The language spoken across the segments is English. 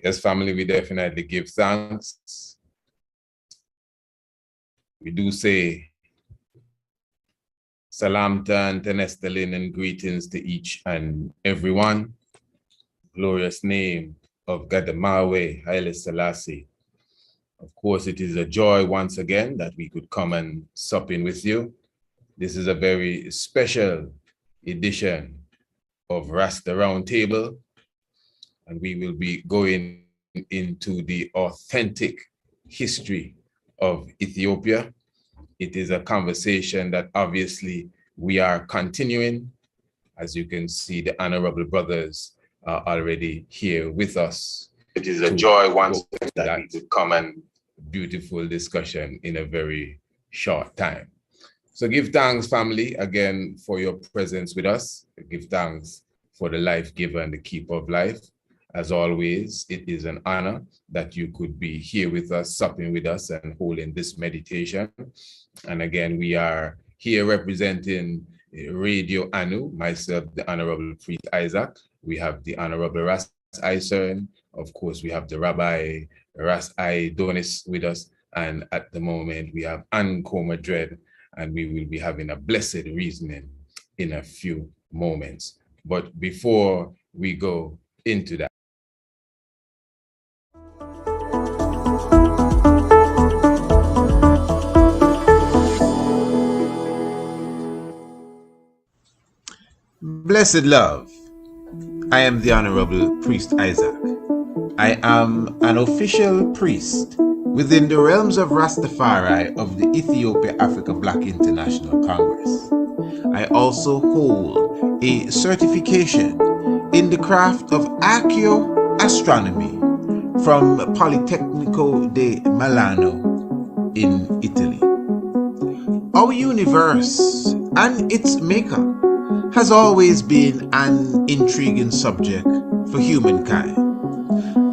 Yes, family, we definitely give thanks. We do say salamta and tenestalin and greetings to each and everyone. Glorious name of Gadamawe Haile Selassie. Of course, it is a joy once again that we could come and sup in with you. This is a very special edition of Rasta Roundtable, and we will be going into the authentic history of Ethiopia. It is a conversation that obviously we are continuing. As you can see, the honorable brothers are already here with us. It is a joy once that we could come and beautiful discussion in a very short time. So give thanks, family, again for your presence with us. Give thanks for the life giver and the keeper of life. As always, it is an honor that you could be here with us, supping with us and holding this meditation. And again, we are here representing Radio Anu, myself, the Honorable Priest Isaac. We have the Honorable Ras Isern. Of course, we have the Rabbi Ras Donis with us. And at the moment, we have Anko Madred, and we will be having a blessed reasoning in a few moments. But before we go into that, blessed love, I am the Honorable Priest Isaac. I am an official priest within the realms of Rastafari of the Ethiopia Africa Black International Congress. I also hold a certification in the craft of Astronomy from Politecnico de Milano in Italy. Our universe and its makeup has always been an intriguing subject for humankind.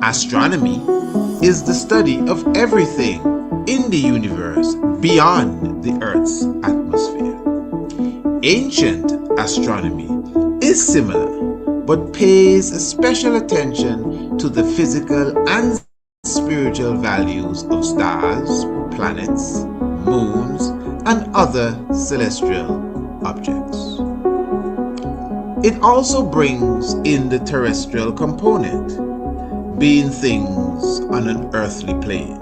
Astronomy is the study of everything in the universe beyond the Earth's atmosphere. Ancient astronomy is similar, but pays special attention to the physical and spiritual values of stars, planets, moons, and other celestial objects. It also brings in the terrestrial component, being things on an earthly plane,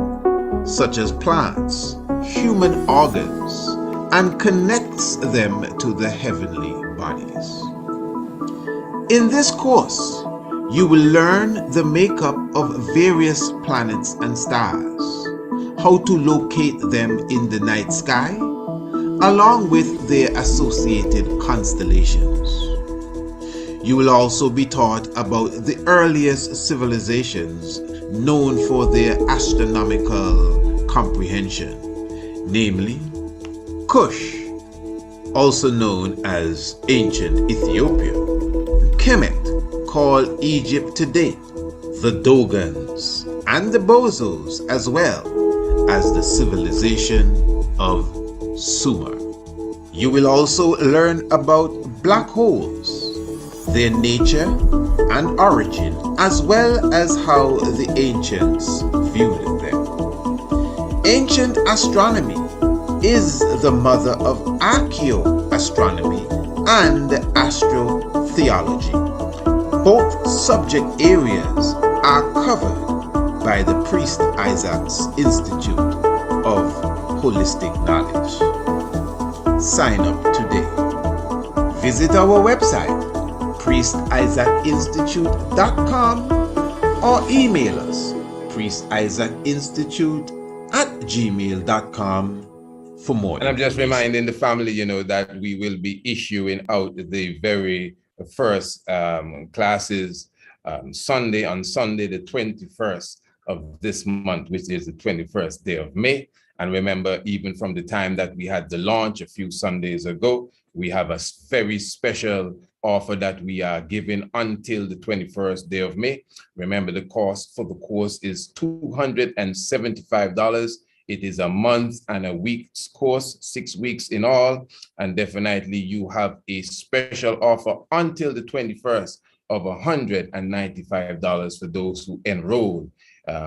such as plants, human organs, and connects them to the heavenly bodies. In this course, you will learn the makeup of various planets and stars, how to locate them in the night sky, along with their associated constellations. You will also be taught about the earliest civilizations known for their astronomical comprehension, namely Kush, also known as ancient Ethiopia, Kemet, called Egypt today, the Dogons, and the Bozos, as well as the civilization of Sumer. You will also learn about black holes, their nature and origin, as well as how the ancients viewed them. Ancient astronomy is the mother of archaeoastronomy and astrotheology. Both subject areas are covered by the Priest Isaac's Institute of Holistic Knowledge. Sign up today. Visit our website, priestisaacinstitute.com, or email us, priestisaacinstitute@gmail.com, for more. And I'm just reminding the family, that we will be issuing out the very first classes on Sunday the 21st of this month, which is the 21st day of May. And remember, even from the time that we had the launch a few Sundays ago, we have a very special offer that we are giving until the 21st day of May. Remember, the cost for the course is $275. It is a month and a week's course, 6 weeks in all. And definitely you have a special offer until the 21st of $195 for those who enroll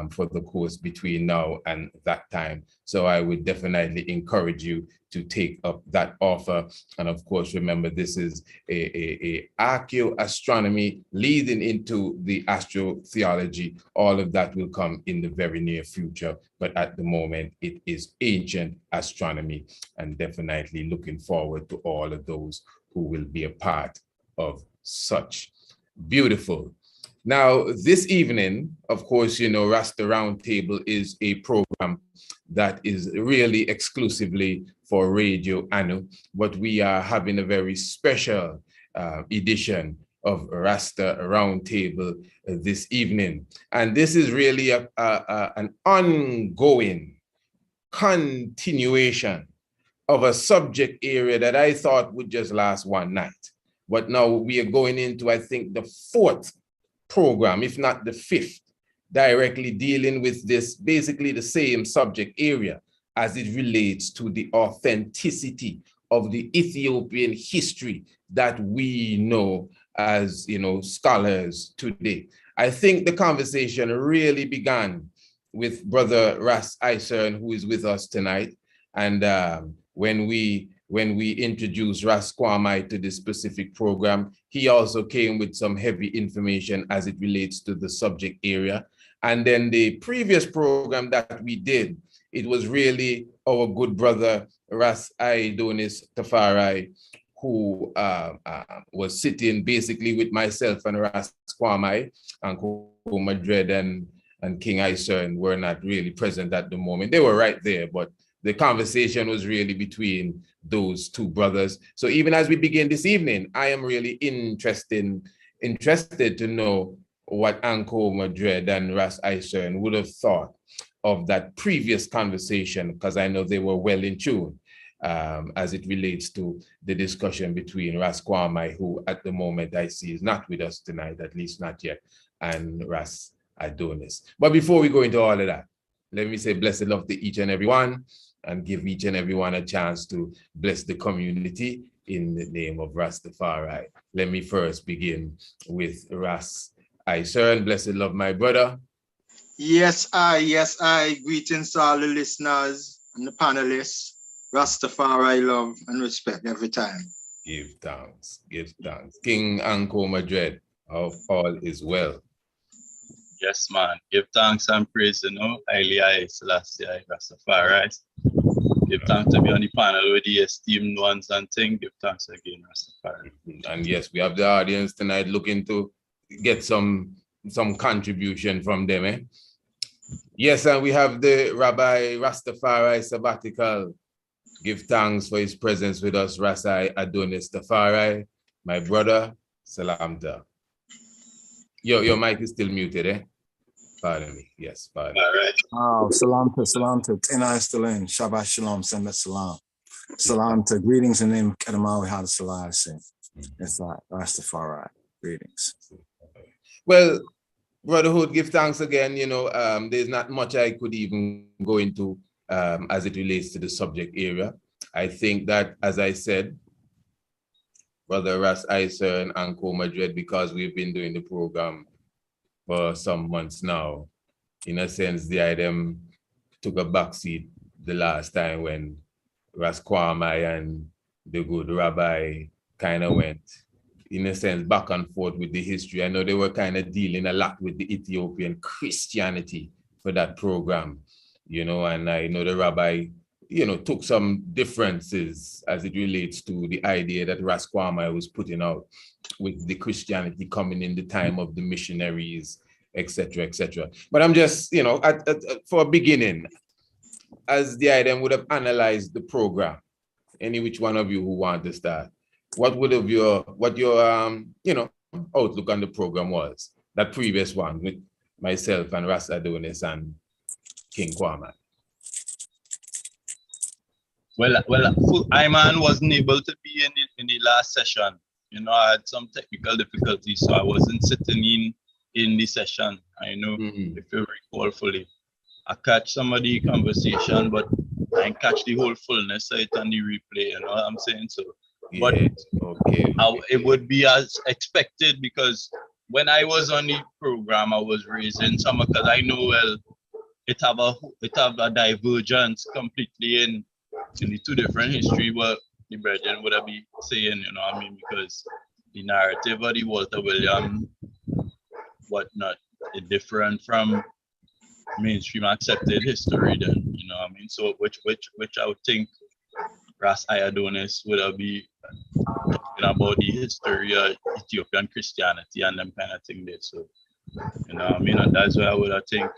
for the course between now and that time. So I would definitely encourage you to take up that offer. And of course, remember, this is a archaeoastronomy leading into the astrotheology. All of that will come in the very near future. But at the moment, it is ancient astronomy, and definitely looking forward to all of those who will be a part of such. Beautiful. Now, this evening, of course, you know, Rasta Roundtable is a program that is really exclusively for Radio Anu, but we are having a very special edition of Rasta Roundtable this evening. And this is really an ongoing continuation of a subject area that I thought would just last one night. But now we are going into, I think, the fourth program, if not the fifth, directly dealing with this, basically the same subject area as it relates to the authenticity of the Ethiopian history that we know as, you know, scholars today. I think the conversation really began with Brother Ras Isern, who is with us tonight. And when we introduced Ras Kwame to this specific program, he also came with some heavy information as it relates to the subject area. And then the previous program that we did, it was really our good brother Ras Adonis Tafari, who was sitting basically with myself and Ras Kwame, and Madred and King Isern were not really present at the moment. They were right there, but the conversation was really between those two brothers. So even as we begin this evening, I am really interested to know what Anko Madred and Ras Isern would have thought of that previous conversation, because I know they were well in tune as it relates to the discussion between Ras Kwame, who at the moment I see is not with us tonight, at least not yet, and Ras Adonis. But before we go into all of that, let me say blessed love to each and every one, and give each and every one a chance to bless the community in the name of Rastafari. Let me first begin with Ras Isern. Blessed love, my brother. Yes, I. Greetings to all the listeners and the panelists. Rastafari love and respect every time. Give thanks, give thanks. King Anko Madred, all is well. Yes, man. Give thanks and praise, you know. Highly I, Selassie, I, Rastafari. Give thanks to be on the panel with the esteemed ones and things. Give thanks again, Rastafari. And yes, we have the audience tonight looking to get some contribution from them, eh? Yes, and we have the Rabbi Rastafari sabbatical. Give thanks for his presence with us, Rasai Adonis Tafari, my brother. Salamta. Your mic is still muted, eh? Pardon me. Yes, pardon. All right. Oh, salamta. Tena Estelin, Shabbat Shalom, Semet Salam. Salamta, greetings in the name of Kedamawi Haile Selassie. It's like Rastafari. Greetings. Well, Brotherhood, give thanks again. You know, there's not much I could even go into as it relates to the subject area. I think that, as I said, Brother Ras Isern and Anko Madred, because we've been doing the program for some months now, in a sense, the item took a backseat the last time when Ras Kwame and the good rabbi kind of went, in a sense, back and forth with the history. I know they were kind of dealing a lot with the Ethiopian Christianity for that program, you know, and I know the rabbi, you know, took some differences as it relates to the idea that Ras Kwame was putting out with the Christianity coming in the time of the missionaries, etc., etc. But I'm just, you know, for a beginning, as the item would have analyzed the program, any which one of you who want to start, what your you know, outlook on the program was, that previous one with myself and Rasta Adonis and King Kwame? Well, Iman wasn't able to be in the last session. You know, I had some technical difficulties, so I wasn't sitting in the session. I know, if you recall fully. I catch some of the conversation, but I didn't catch the whole fullness of it on the replay, you know what I'm saying? So, Yeah, but okay. It would be as expected, because when I was on the program, I was raising some, because I know, well, it have a divergence completely in the two different history, what the brethren would be saying, you know what I mean? Because the narrative of the Walter William whatnot is different from mainstream accepted history then, you know what I mean? So which I would think Ras Adonis would be talking about the history of Ethiopian Christianity and them kind of thing there. So, you know what I mean? And that's why I would have think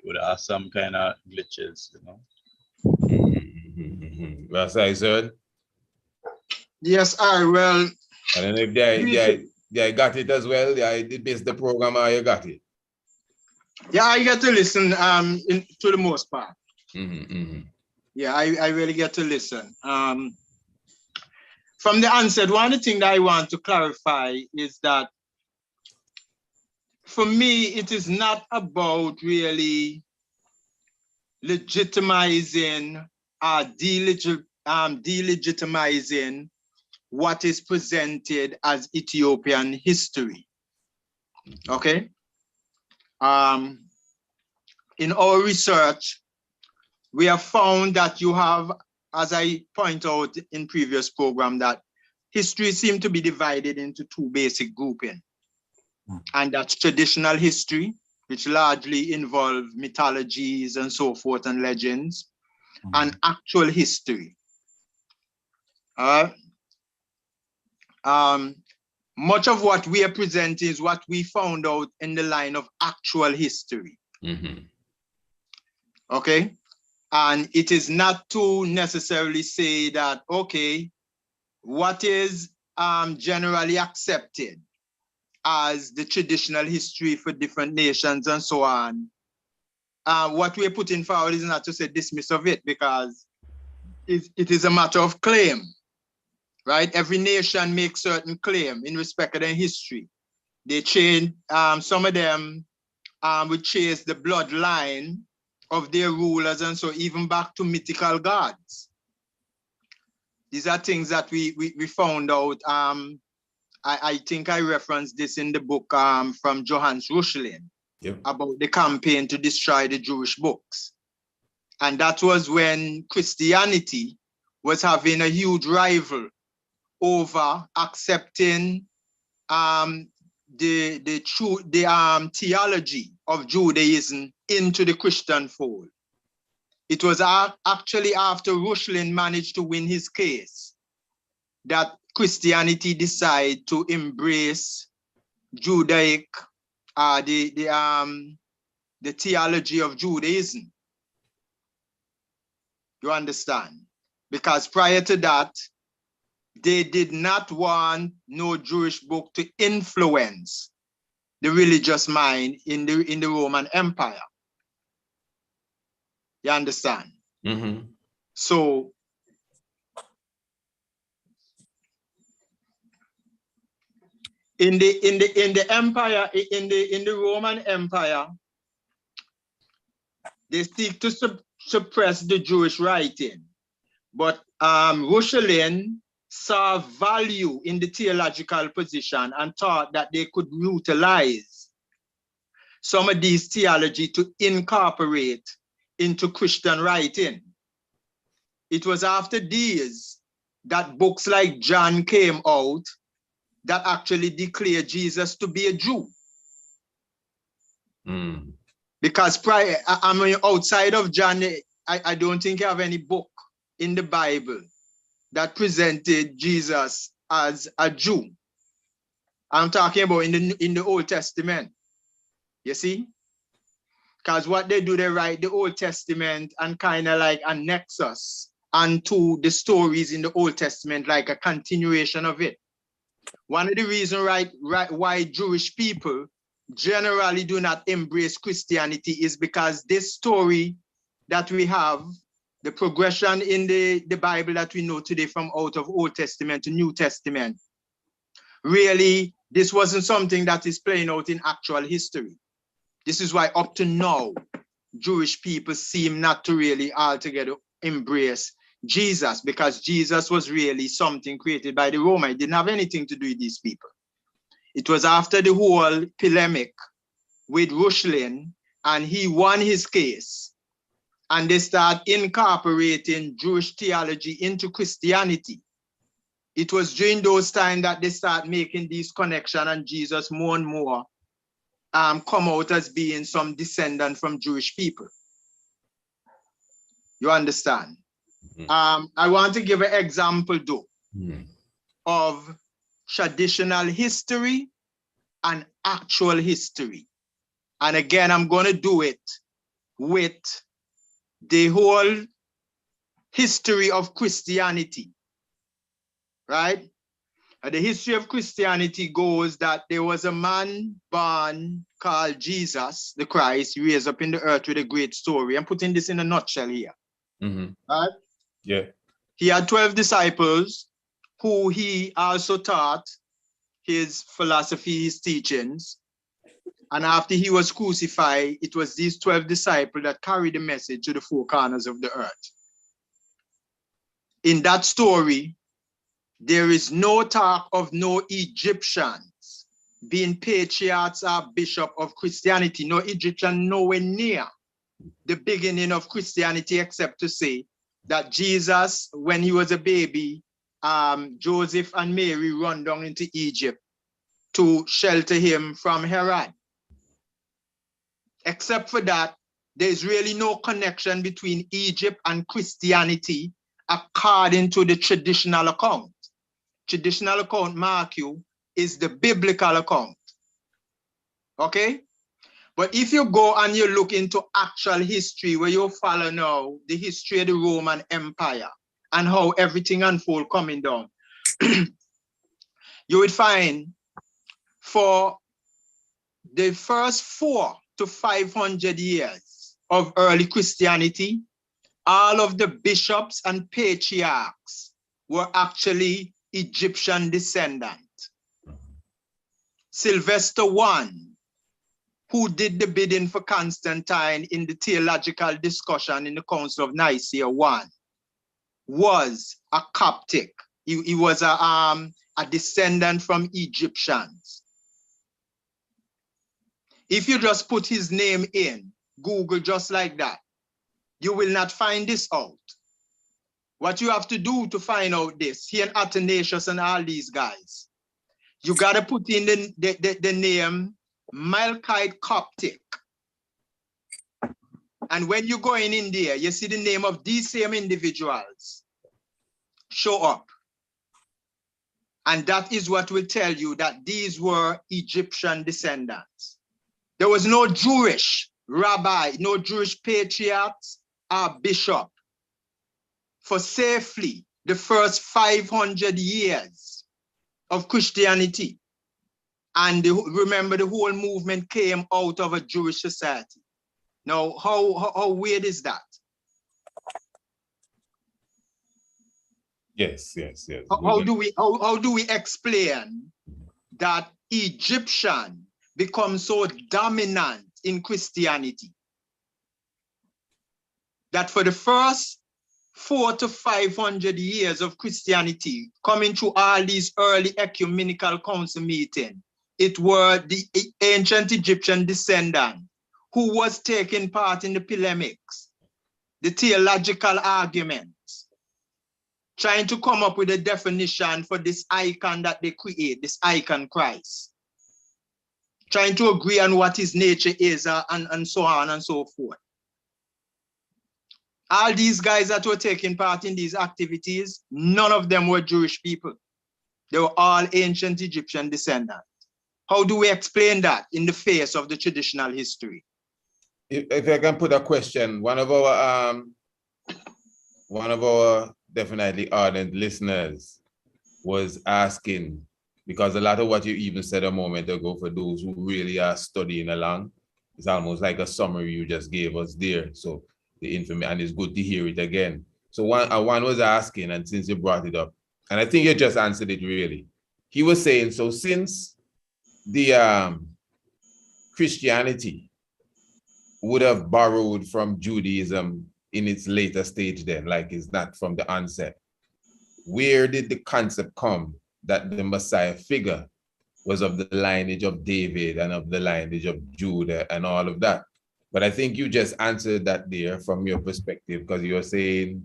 would have some kind of glitches, you know. Rasta, sir? Yes, I will. I don't know if they got it as well. They based the program or you got it. Yeah, I get to listen to the most part. Yeah, I really get to listen. From the onset, one of the things that I want to clarify is that for me, it is not about really legitimizing or delegitimizing what is presented as Ethiopian history. Okay? In our research, we have found that you have, as I point out in previous program, that history seems to be divided into two basic groupings. And that's traditional history, which largely involve mythologies and so forth and legends, and actual history. Much of what we are presenting is what we found out in the line of actual history. Okay? And it is not to necessarily say that, okay, what is generally accepted as the traditional history for different nations and so on, what we're putting forward is not to say dismiss of it, because it is a matter of claim, right? Every nation makes certain claim in respect of their history. They change, some of them would chase the bloodline of their rulers, and so even back to mythical gods. These are things that we found out. I think I referenced this in the book from Johannes Reuchlin about the campaign to destroy the Jewish books. And that was when Christianity was having a huge rival over accepting the theology of Judaism into the Christian fold. It was actually after Reuchlin managed to win his case that Christianity decided to embrace Judaic, the theology of Judaism. You understand? Because prior to that, they did not want no Jewish book to influence the religious mind in the Roman Empire. You understand? So in the empire, in the Roman Empire, they seek to suppress the Jewish writing, but Reuchlin saw value in the theological position and thought that they could utilize some of these theology to incorporate into Christian writing. It was after these that books like John came out that actually declared Jesus to be a Jew. Because prior, I mean, outside of John, I don't think you have any book in the Bible that presented Jesus as a Jew. I'm talking about in the Old Testament. You see? Because what they do, they write the Old Testament and kind of like a nexus onto the stories in the Old Testament, like a continuation of it. One of the reasons why Jewish people generally do not embrace Christianity is because this story that we have, the progression in the Bible that we know today from out of Old Testament to New Testament, really, this wasn't something that is playing out in actual history. This is why up to now, Jewish people seem not to really altogether embrace Jesus, because Jesus was really something created by the Romans. It didn't have anything to do with these people. It was after the whole polemic with Rushlin, and he won his case, and they start incorporating Jewish theology into Christianity. It was during those times that they start making these connections, and Jesus more and more come out as being some descendant from Jewish people. You understand? I want to give an example though of traditional history and actual history. And again, I'm going to do it with the whole history of Christianity, right? The history of Christianity goes that there was a man born called Jesus, the Christ, raised up in the earth with a great story. I'm putting this in a nutshell here. Right? Yeah. He had 12 disciples who he also taught his philosophy, his teachings. And after he was crucified, it was these 12 disciples that carried the message to the four corners of the earth. In that story, there is no talk of no Egyptians being patriarchs or bishop of Christianity. No Egyptian nowhere near the beginning of Christianity, except to say that Jesus, when he was a baby, Joseph and Mary run down into Egypt to shelter him from Herod. Except for that, there's really no connection between Egypt and Christianity according to the traditional account. Traditional account, mark you, is the biblical account. Okay? But if you go and you look into actual history, where you follow now the history of the Roman Empire and how everything unfold coming down, you would find for the first 400 to 500 years of early Christianity, all of the bishops and patriarchs were actually Egyptian descendants. Sylvester I, who did the bidding for Constantine in the theological discussion in the Council of Nicaea I, was a Coptic. He was a descendant from Egyptians. If you just put his name in Google just like that, you will not find this out. What you have to do to find out this, he and Athanasius and all these guys, you got to put in the name Melkite Coptic. And when you go in there, you see the name of these same individuals show up. And that is what will tell you that these were Egyptian descendants. There was no Jewish rabbi, no Jewish patriarchs or bishop for safely the first 500 years of Christianity. And remember, the whole movement came out of a Jewish society. Now, how weird is that? Yes. How do we explain that Egyptian becomes so dominant in Christianity that for the first 400 to 500 years of Christianity, coming through all these early ecumenical council meetings, it were the ancient Egyptian descendant who was taking part in the polemics, the theological arguments, trying to come up with a definition for this icon that they create, this icon Christ, trying to agree on what his nature is and so on and so forth. All these guys that were taking part in these activities, none of them were Jewish people. They were all ancient Egyptian descendants. How do we explain that in the face of the traditional history? If I can put a question, one of our definitely ardent listeners was asking because a lot of what you even said a moment ago, for those who really are studying along, it's almost like a summary you just gave us there. So the information, and it's good to hear it again. So one was asking, and since you brought it up, and I think you just answered it really. He was saying, so since the Christianity would have borrowed from Judaism in its later stage then, like it's not from the onset, where did the concept come that the Messiah figure was of the lineage of David and of the lineage of Judah and all of that? But I think you just answered that there from your perspective, because you're saying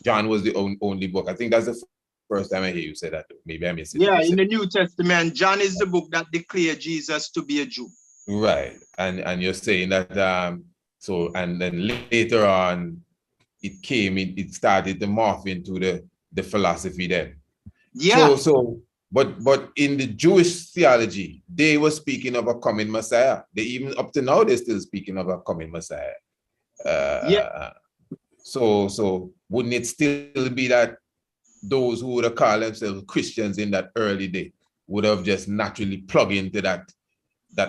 John was the only book. I think that's the first time I hear you say that. Maybe I missed it. Yeah, in the New Testament, John is the book that declared Jesus to be a Jew. Right. And you're saying that, so, and then later on, it started to morph into the philosophy then. Yeah. But in the Jewish theology, they were speaking of a coming Messiah. They even up to now, they're still speaking of a coming Messiah. Yeah. So wouldn't it still be that those who would have called themselves Christians in that early day would have just naturally plugged into that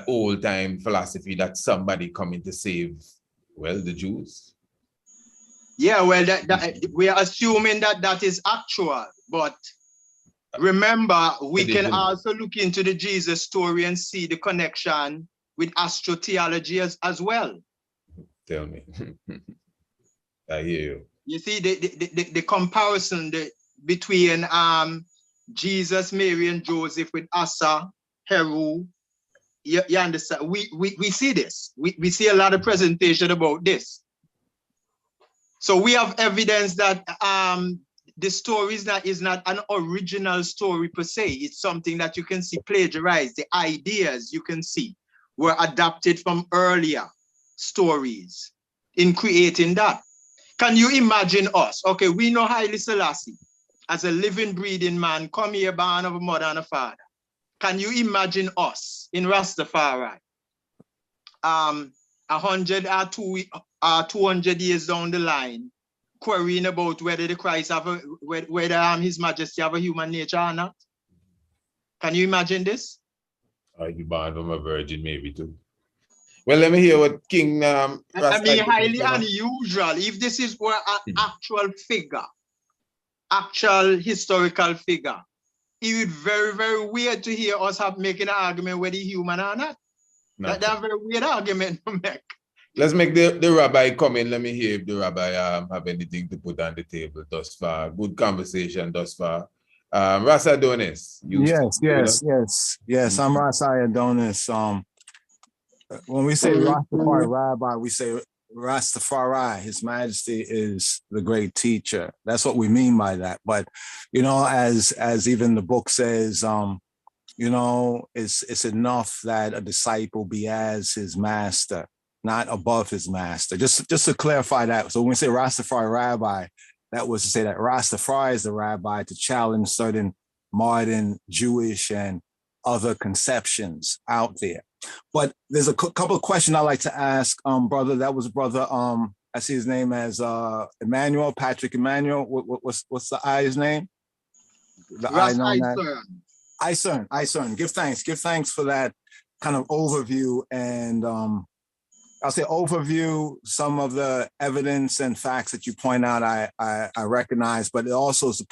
old time philosophy that somebody coming to save, well, the Jews? Yeah, well, we are assuming that is actual, but remember, we can also look into the Jesus story and see the connection with astrotheology as well. Tell me. I hear you. You see the comparison between Jesus, Mary, and Joseph with Asa, Heru. You understand? We see this. We see a lot of presentation about this. So we have evidence that the story is not an original story per se. It's something that you can see plagiarized. The ideas you can see were adapted from earlier stories in creating that. Can you imagine us? Okay, we know Haile Selassie as a living, breathing man, come here born of a mother and a father. Can you imagine us in Rastafari 100 or 200 years down the line, querying about whether the Christ have whether His Majesty have a human nature or not? Can you imagine this? Are you born from a virgin, maybe too? Well, let me hear what King Rasta. I mean, highly unusual. If this is where an actual figure, actual historical figure, it would be very, very weird to hear us making an argument whether he's human or not. That's a very weird argument to make. Let's make the rabbi come in. Let me hear if the rabbi have anything to put on the table thus far. Good conversation thus far. Rasta Adonis. Yes. I'm Rasta Adonis. When we say Rastafari Rabbi, we say Rastafari, His Majesty is the great teacher. That's what we mean by that. But, as even the book says, it's enough that a disciple be as his master, not above his master. Just to clarify that. So when we say Rastafari Rabbi, that was to say that Rastafari is the rabbi to challenge certain modern Jewish and other conceptions out there. But there's a couple of questions I'd like to ask, brother. That was brother, I see his name as Emmanuel, Patrick Emmanuel. What's the I's name? The Isern. Give thanks for that kind of overview. And I'll say overview, some of the evidence and facts that you point out, I recognize, but it also is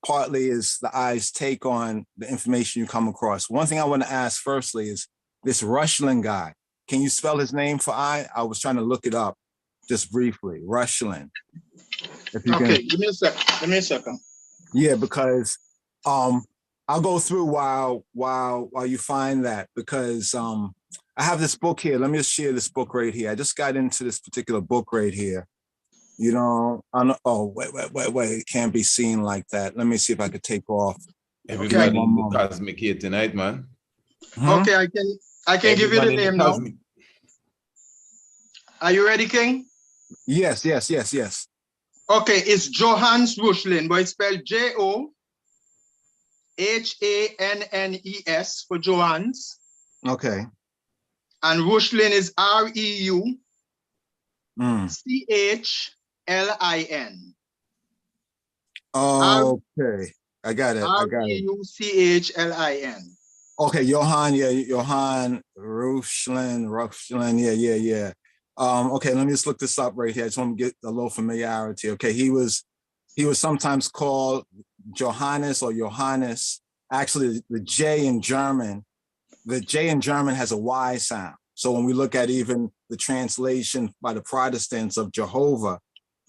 partly is the I's take on the information you come across. One thing I want to ask firstly is this Rushlin guy. Can you spell his name for I? I was trying to look it up just briefly. Rushlin. Okay, give me a second. Yeah, because I'll go through while you find that, because I have this book here. Let me just share this book right here. I just got into this particular book right here. Wait, it can't be seen like that. Let me see if I could take off. Everybody in the cosmic here tonight, man. Okay, I can give you the name now. Are you ready, King? Yes. Okay, it's Johannes Rushlin, but it's spelled Johannes for Johannes. Okay. And Rushlin is Reuchlin. Okay. I got it. I got it. Reuchlin. Okay, Johann, yeah, Johann Reuchlin, yeah. Okay, let me just look this up right here. I just want to get a little familiarity. Okay, he was sometimes called Johannes or Johannes. Actually, the J in German has a Y sound. So when we look at even the translation by the Protestants of Jehovah,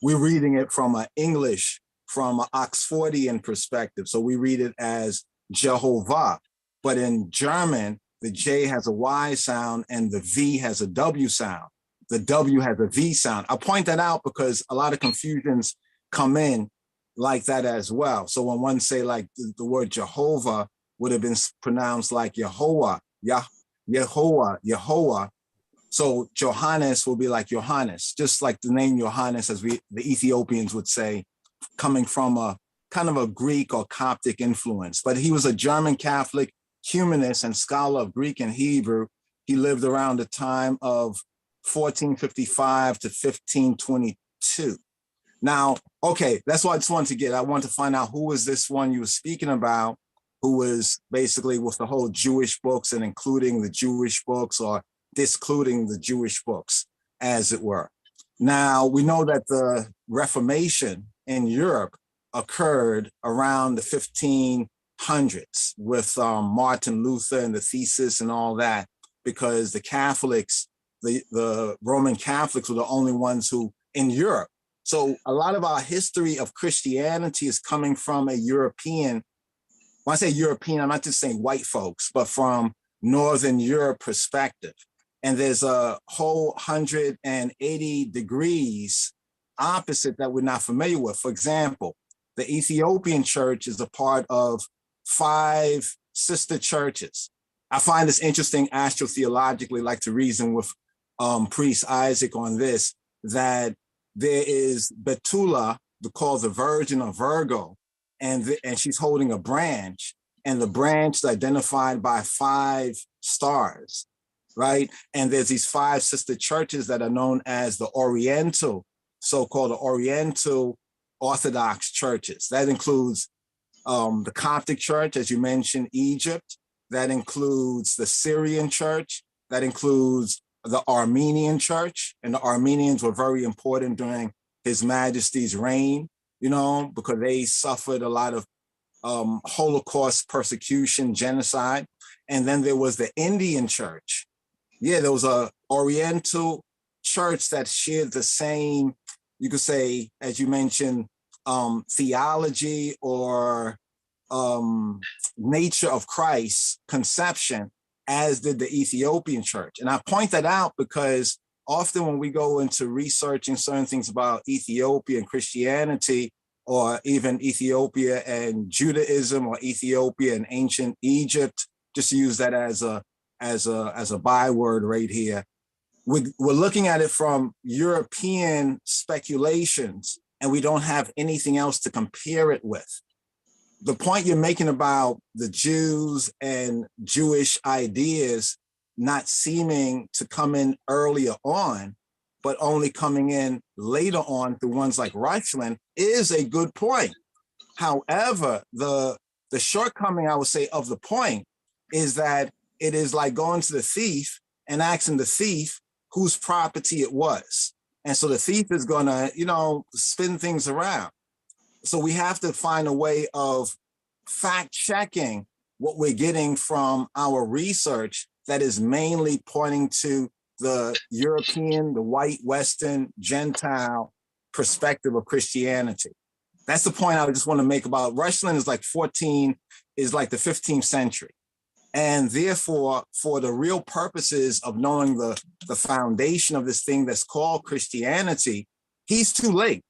we're reading it from an English, from an Oxfordian perspective. So we read it as Jehovah. But in German, the J has a Y sound and the V has a W sound. The W has a V sound. I point that out because a lot of confusions come in like that as well. So when one say like the word Jehovah would have been pronounced like Yehovah, Yehovah. So Johannes will be like Johannes, just like the name Johannes, as the Ethiopians would say, coming from a kind of a Greek or Coptic influence. But he was a German Catholic humanist and scholar of Greek and Hebrew. He lived around the time of 1455 to 1522. Now, okay, that's what I just wanted to get. I wanted to find out who was this one you were speaking about, who was basically with the whole Jewish books and including the Jewish books or discluding the Jewish books, as it were. Now, we know that the Reformation in Europe occurred around the 1500s with Martin Luther and the thesis and all that, because the Catholics, the Roman Catholics were the only ones who in Europe. So a lot of our history of Christianity is coming from a European, when I say European, I'm not just saying white folks, but from Northern Europe perspective. And there's a whole 180 degrees opposite that we're not familiar with. For example, the Ethiopian church is a part of 5 sister churches. I find this interesting astrotheologically, like to reason with priest Isaac on this, that there is Betula, called the Virgin of Virgo, and she's holding a branch, and the branch is identified by 5 stars, right? And there's these 5 sister churches that are known as the Oriental, so-called the Oriental Orthodox churches. That includes the Coptic Church, as you mentioned, Egypt. That includes the Syrian Church. That includes the Armenian Church. And the Armenians were very important during His Majesty's reign, you know, because they suffered a lot of Holocaust persecution, genocide. And then there was the Indian Church. Yeah, there was a Oriental church that shared the same, you could say, as you mentioned, theology or nature of Christ's conception, as did the Ethiopian church. And I point that out because often when we go into researching certain things about Ethiopia and Christianity, or even Ethiopia and Judaism, or Ethiopia and ancient Egypt, just to use that as a byword right here, we're looking at it from European speculations, and we don't have anything else to compare it with. The point you're making about the Jews and Jewish ideas not seeming to come in earlier on, but only coming in later on through ones like Reuchlin, is a good point. However, the shortcoming, I would say, of the point is that it is like going to the thief and asking the thief whose property it was. And so the thief is gonna, spin things around. So we have to find a way of fact checking what we're getting from our research that is mainly pointing to the European, the white, Western, Gentile perspective of Christianity. That's the point I just want to make about Reuchlin is like the 15th century. And therefore, for the real purposes of knowing the foundation of this thing that's called Christianity, he's too late.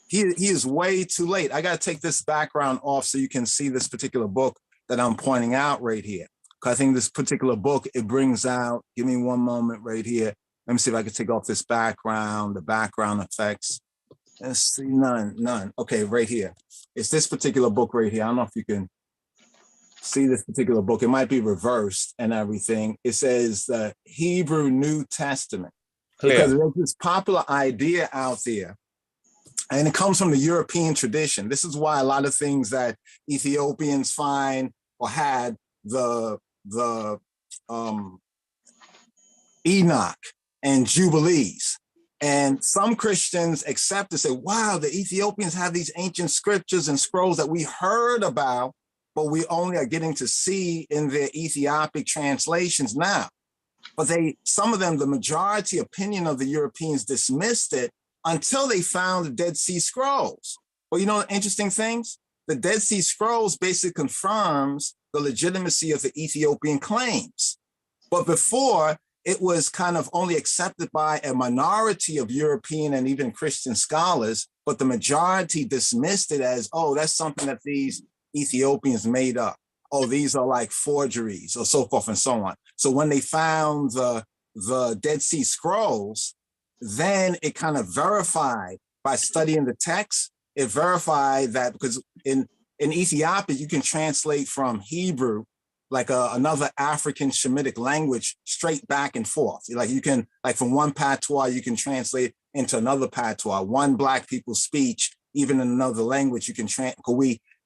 He is way too late. I got to take this background off so you can see this particular book that I'm pointing out right here. Because I think this particular book, it brings out, give me one moment right here. Let me see if I can take off this background, the background effects. Let's see, none. Okay, right here. It's this particular book right here. I don't know if you can see this particular book. It might be reversed and everything. It says the Hebrew New Testament. Clear. Because there's this popular idea out there And it comes from the European tradition. This is why a lot of things that Ethiopians find or had the Enoch and Jubilees. And some Christians accept to say, wow, the Ethiopians have these ancient scriptures and scrolls that we heard about, but we only are getting to see in their Ethiopic translations now. But some of them, the majority opinion of the Europeans dismissed it until they found the Dead Sea Scrolls. Well, you know, interesting things? The Dead Sea Scrolls basically confirms the legitimacy of the Ethiopian claims. But before, it was kind of only accepted by a minority of European and even Christian scholars, but the majority dismissed it as, oh, that's something that these Ethiopians made up. Oh, these are like forgeries or so forth and so on. So when they found the Dead Sea Scrolls, then it kind of verified by studying the text, it verified that because in Ethiopia, you can translate from Hebrew, like another African Shemitic language, straight back and forth. Like you can, like from one patois, you can translate into another patois. One Black people's speech, even in another language, you can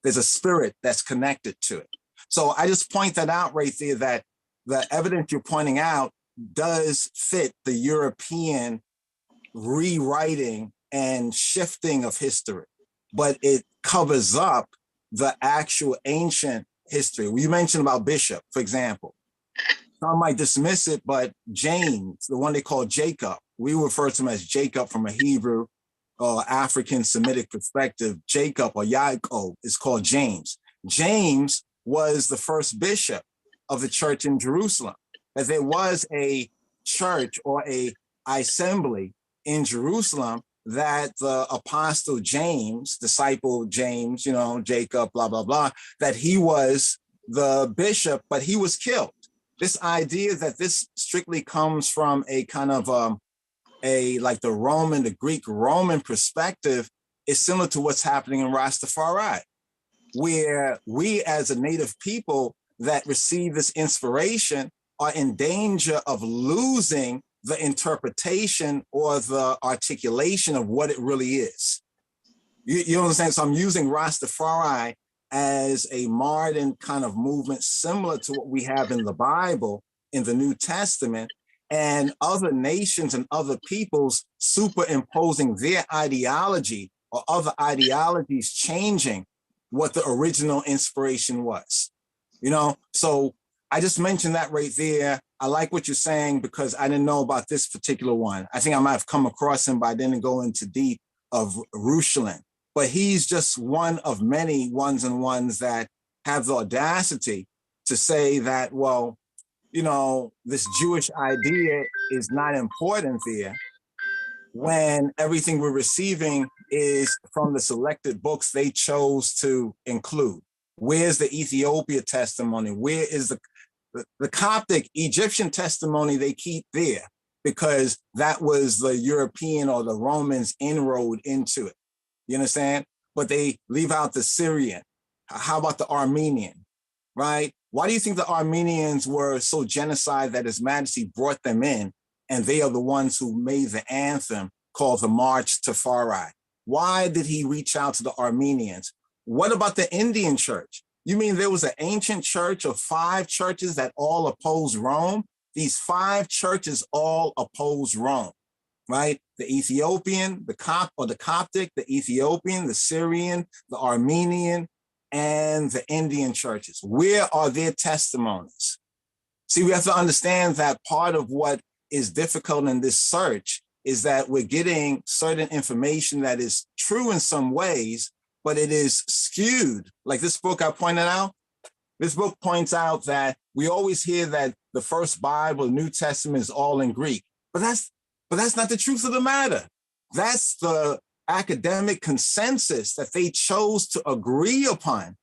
there's a spirit that's connected to it. So I just point that out right there, that the evidence you're pointing out does fit the European rewriting and shifting of history, but it covers up the actual ancient history. You mentioned about Bishop, for example. Some might dismiss it, but James, the one they call Jacob, we refer to him as Jacob from a Hebrew or African Semitic perspective. Jacob or Yaakov is called James. James was the first bishop of the church in Jerusalem. That there was a church or a assembly in Jerusalem that the apostle James, disciple James, you know, Jacob, blah, blah, blah, that he was the bishop, but he was killed. This idea that this strictly comes from a kind of like the Greek Roman perspective is similar to what's happening in Rastafari, where we as a native people that receive this inspiration are in danger of losing the interpretation or the articulation of what it really is. You know what I'm saying? So I'm using Rastafari as a modern kind of movement similar to what we have in the Bible, in the New Testament, and other nations and other peoples superimposing their ideology or other ideologies changing what the original inspiration was. You know, so I just mentioned that right there. I like what you're saying because I didn't know about this particular one. I think I might have come across him, but I didn't go into deep of Rushalin. But he's just one of many ones and ones that have the audacity to say that, well, you know, this Jewish idea is not important there when everything we're receiving is from the selected books they chose to include. Where's the Ethiopia testimony? Where is the Coptic Egyptian testimony they keep there because that was the European or the Romans' inroad into it. You understand? But they leave out the Syrian. How about the Armenian, right? Why do you think the Armenians were so genocide that His Majesty brought them in and they are the ones who made the anthem called the March to Farai? Why did he reach out to the Armenians? What about the Indian church? You mean there was an ancient church of 5 churches that all opposed Rome? These 5 churches all opposed Rome, right? The Ethiopian, the Coptic, the Ethiopian, the Syrian, the Armenian, and the Indian churches. Where are their testimonies? See, we have to understand that part of what is difficult in this search is that we're getting certain information that is true in some ways, but it is skewed. Like this book I pointed out, this book points out that we always hear that the first Bible, the New Testament is all in Greek, but that's not the truth of the matter. That's the academic consensus that they chose to agree upon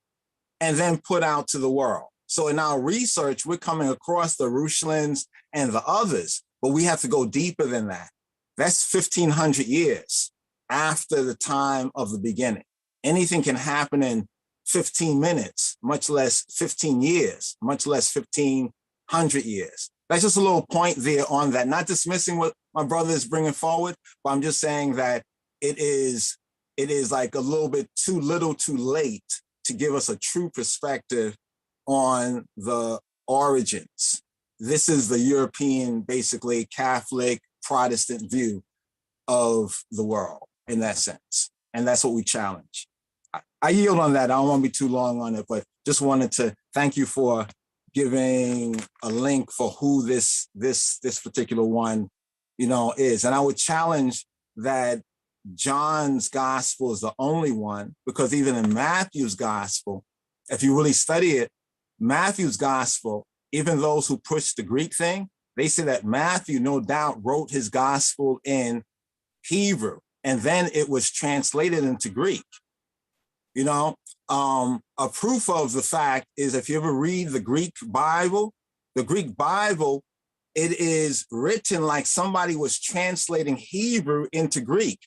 and then put out to the world. So in our research, we're coming across the Rushlins and the others, but we have to go deeper than that. That's 1,500 years after the time of the beginning. Anything can happen in 15 minutes, much less 15 years, much less 1,500 years. That's just a little point there on that. Not dismissing what my brother is bringing forward, but I'm just saying that it is it is like a little bit too little too late to give us a true perspective on the origins. This is the European, basically Catholic Protestant view of the world in that sense. And that's what we challenge. I yield on that. I don't want to be too long on it, but just wanted to thank you for giving a link for who this particular one, is. And I would challenge that John's gospel is the only one, because even in Matthew's gospel, if you really study it, Matthew's gospel, even those who push the Greek thing, they say that Matthew no doubt wrote his gospel in Hebrew, and then it was translated into Greek. A proof of the fact is, if you ever read the Greek Bible, it is written like somebody was translating Hebrew into Greek.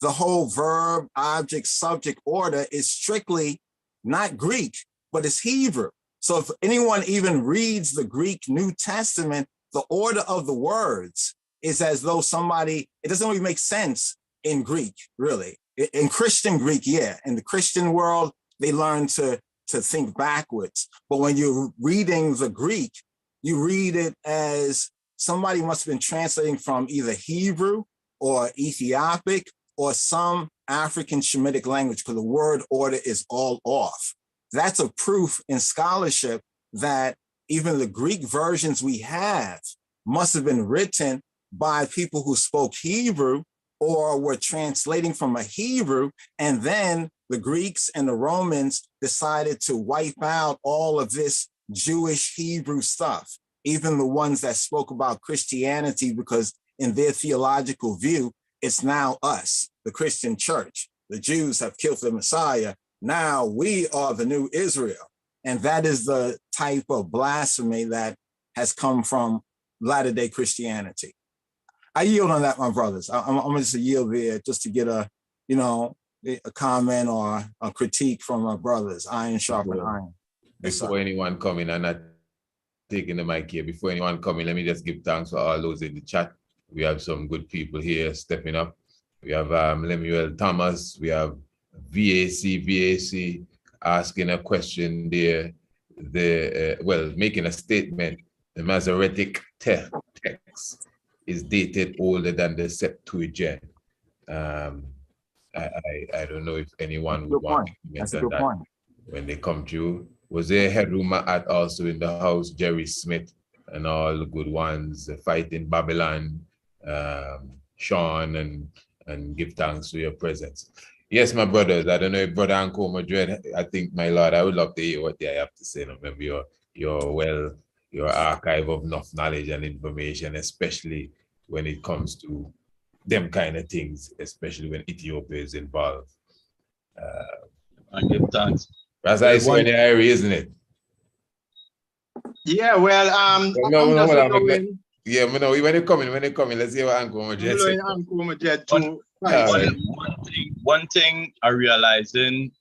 The whole verb, object, subject order is strictly not Greek, but it's Hebrew. So if anyone even reads the Greek New Testament, the order of the words is as though it doesn't really make sense in Greek, really. In Christian Greek, yeah. In the Christian world, they learn to think backwards. But when you're reading the Greek, you read it as somebody must have been translating from either Hebrew or Ethiopic or some African Shemitic language, because the word order is all off. That's a proof in scholarship that even the Greek versions we have must have been written by people who spoke Hebrew or were translating from a Hebrew, and then the Greeks and the Romans decided to wipe out all of this Jewish Hebrew stuff, even the ones that spoke about Christianity, because in their theological view, it's now us, the Christian church. The Jews have killed the Messiah. Now we are the new Israel. And that is the type of blasphemy that has come from latter-day Christianity. I yield on that, my brothers. I'm just a yield there just to get a comment or a critique from my brothers. Iron sharpen iron. Before anyone coming, I'm not taking the mic here. Before anyone coming, let me just give thanks for all those in the chat. We have some good people here stepping up. We have Lemuel Thomas. We have VAC asking a question there. Making a statement. The Masoretic text is dated older than the Septuagint. I don't know if anyone would want to comment on that when they come through. Was there Heruma at also in the house? Jerry Smith and all the good ones, Fighting Babylon, Sean, and give thanks for your presence. Yes, my brothers. I don't know if Brother Anko Madrid, I think, my Lord, I would love to hear what they have to say. Remember your archive of enough knowledge and information, especially when it comes to them kind of things, especially when Ethiopia is involved. I give thanks. That's how it's in the area, isn't it? Yeah, well, yeah, when they coming, let's see what Anko Madrid said. One thing I realizing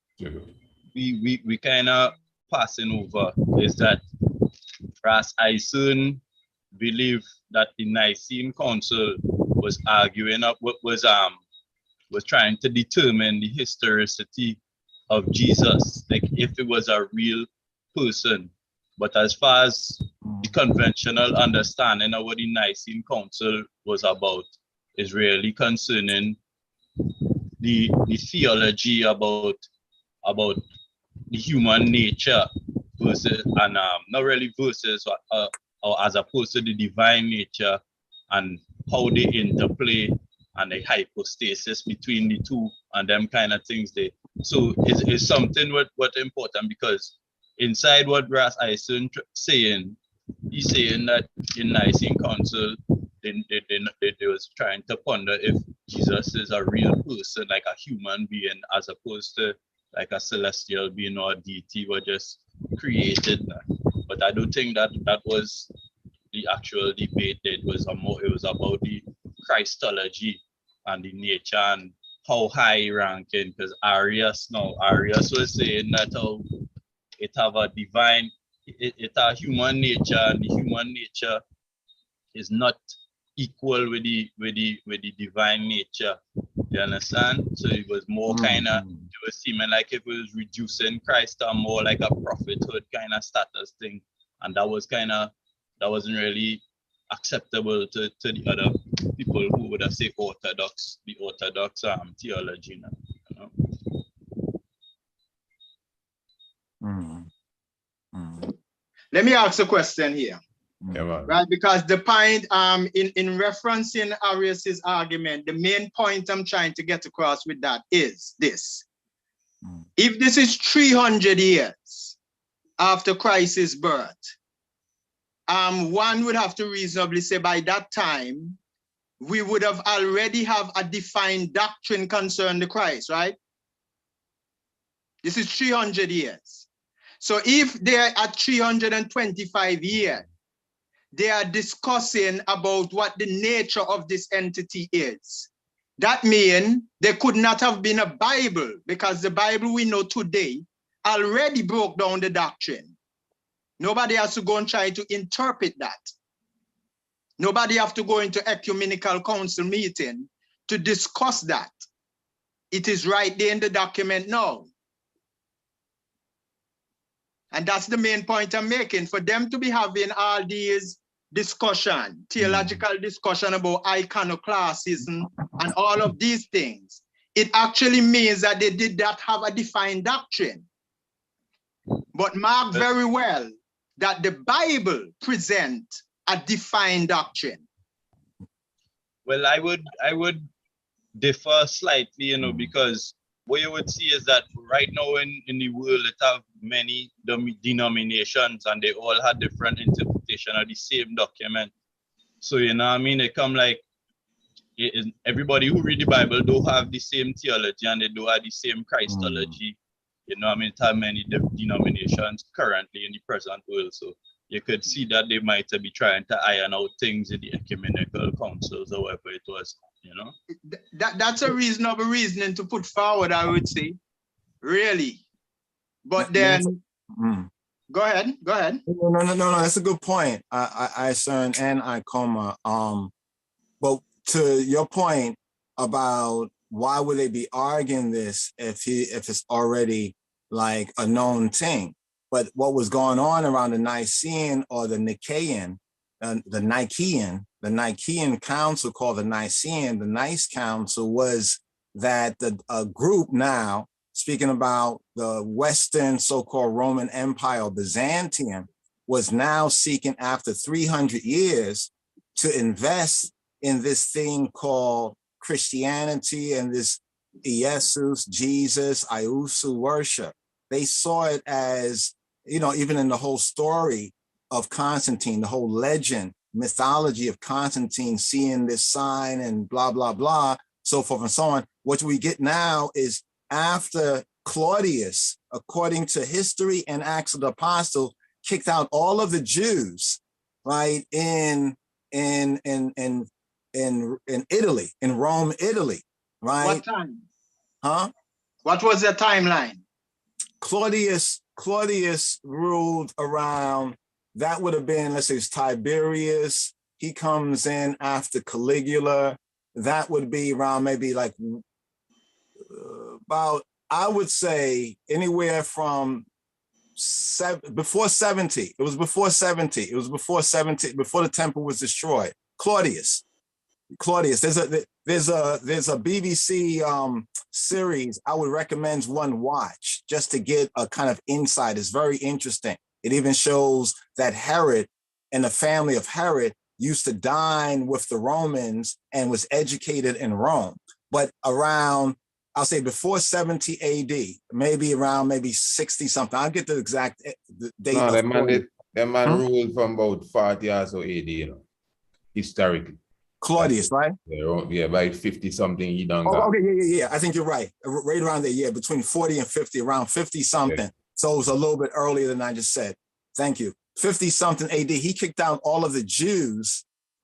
we kind of passing over is that Ras Isun believed that the Nicene Council was arguing up was trying to determine the historicity of Jesus, like if it was a real person. But as far as the conventional understanding of what the Nicene Council was about is really concerning the theology about the human nature versus and not really versus or as opposed to the divine nature and how they interplay and the hypostasis between the two and them kind of things. So it's something what important, because inside what Ras Isun saying, he's saying that in Nicene Council they was trying to ponder if Jesus is a real person, like a human being, as opposed to like a celestial being or a deity were just created. But I don't think that was the actual debate. It was about the Christology and the nature and how high ranking, because Arius was saying that how it have a divine, it a human nature, and the human nature is not equal with the divine nature. You understand? So it was more kind of, it was seeming like it was reducing Christ to more like a prophethood kind of status thing. And that wasn't really acceptable to the other people who would have say the orthodox theology. You know? Let me ask a question here. Yeah, right? Because the point in referencing Arius's argument, the main point I'm trying to get across with that is this. If this is 300 years after Christ's birth, one would have to reasonably say by that time, we would have already have a defined doctrine concerning the Christ, right? This is 300 years. So if they're at 325 years, they are discussing about what the nature of this entity is. That means there could not have been a Bible, because the Bible we know today already broke down the doctrine. Nobody has to go and try to interpret that. Nobody have to go into ecumenical council meeting to discuss that. It is right there in the document now. And that's the main point I'm making. For them to be having all these discussion, theological discussion about iconoclasm and all of these things, it actually means that they did not have a defined doctrine. But mark very well that the Bible presents a defined doctrine. Well, I would differ slightly, you know, because what you would see is that right now in the world, it have many denominations, and they all have different interpretation of the same document. So, you know what I mean? It come like, everybody who read the Bible do have the same theology, and they do have the same Christology. You know what I mean? It have many denominations currently in the present world. So you could see that they might be trying to iron out things in the ecumenical councils or whatever it was, you know? That's a reasonable reasoning to put forward, I would say, really. But then, go ahead. No, that's a good point. I CERN and ICOMA. But to your point about why would they be arguing this if it's already like a known thing? But what was going on around the Nicene or the Nicaean, the Nicaean Council called the Nicene, the Nice Council, was that a group now, speaking about the Western so-called Roman Empire or Byzantium, was now seeking after 300 years to invest in this thing called Christianity and this Iesus, Jesus, Iusu worship. They saw it as, you know, even in the whole story of Constantine, the whole legend, mythology of Constantine, seeing this sign and blah, blah, blah, so forth and so on. What we get now is after Claudius, according to history and Acts of the Apostles, kicked out all of the Jews, right, in Italy, in Rome, Italy, right? What time? Huh? What was the timeline? Claudius ruled around, that would have been, let's say it's Tiberius. He comes in after Caligula. That would be around maybe like about, I would say anywhere from before 70. It was before 70. It was before 70, before the temple was destroyed. Claudius. There's a BBC series I would recommend one watch just to get a kind of insight. It's very interesting. It even shows that Herod and the family of Herod used to dine with the Romans and was educated in Rome. But around, I'll say before 70 AD, maybe around 60 something. I'll get the exact date. No, that man ruled from about 40 years or 80, you know, historically. Claudius, right? Yeah, by 50 something he done. Oh, okay, yeah. I think you're right. Right around there, yeah, between 40 and 50, around 50 something. Yeah. So it was a little bit earlier than I just said. Thank you. 50 something AD, he kicked out all of the Jews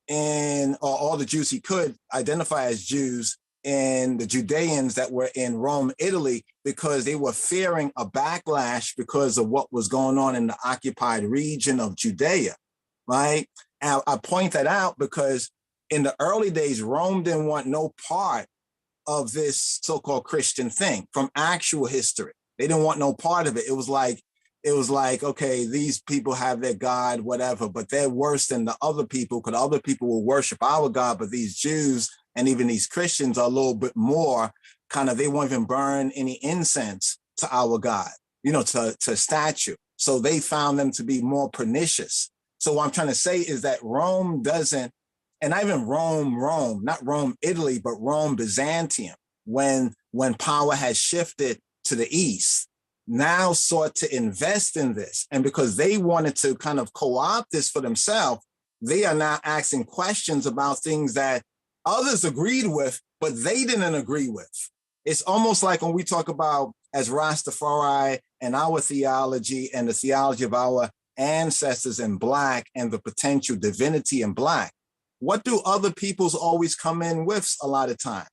or all the Jews he could identify as Jews, and the Judeans that were in Rome, Italy, because they were fearing a backlash because of what was going on in the occupied region of Judea, right? And I point that out because in the early days, Rome didn't want no part of this so-called Christian thing from actual history. They didn't want no part of it. It was like, okay, these people have their God, whatever, but they're worse than the other people because other people will worship our God, but these Jews and even these Christians are a little bit more kind of, they won't even burn any incense to our God, you know, to statue. So they found them to be more pernicious. So what I'm trying to say is that Rome doesn't, and not even Rome, not Rome, Italy, but Rome, Byzantium, when power has shifted to the East, now sought to invest in this. And because they wanted to kind of co-opt this for themselves, they are now asking questions about things that others agreed with, but they didn't agree with. It's almost like when we talk about as Rastafari and our theology and the theology of our ancestors in Black and the potential divinity in Black. What do other peoples always come in with a lot of time?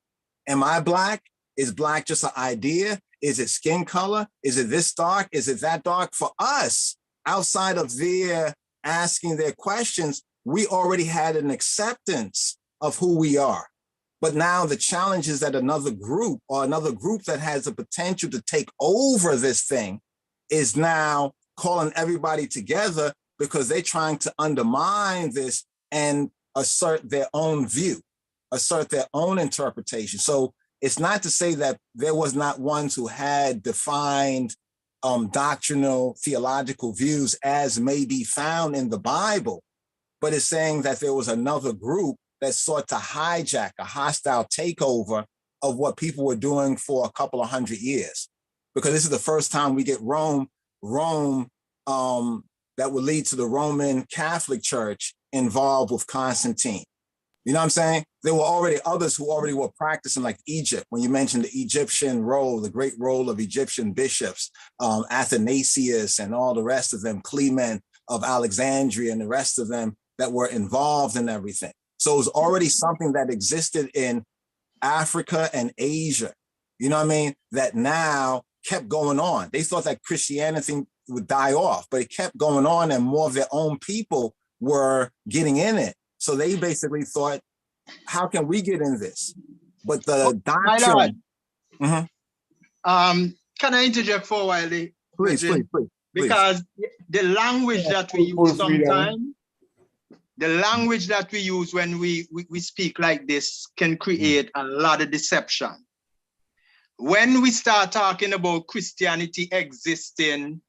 Am I Black? Is Black just an idea? Is it skin color? Is it this dark? Is it that dark? For us, outside of their asking their questions, we already had an acceptance of who we are. But now the challenge is that another group that has the potential to take over this thing is now calling everybody together because they're trying to undermine this and assert their own view, assert their own interpretation. So it's not to say that there was not ones who had defined doctrinal, theological views as may be found in the Bible, but it's saying that there was another group that sought to hijack a hostile takeover of what people were doing for a couple of 100 years. Because this is the first time we get Rome that would lead to the Roman Catholic Church involved with Constantine. You know what I'm saying? There were already others who already were practicing, like Egypt. When you mentioned the Egyptian role, the great role of Egyptian bishops, Athanasius and all the rest of them, Clement of Alexandria and the rest of them that were involved in everything. So it was already something that existed in Africa and Asia, you know what I mean, that now kept going on. They thought that Christianity would die off, but it kept going on and more of their own people were getting in it. So they basically thought, how can we get in this? But the doctrine... Can I interject for a while? Please. Because the language that we use sometimes, the language that we use when we speak like this can create a lot of deception. When we start talking about Christianity existing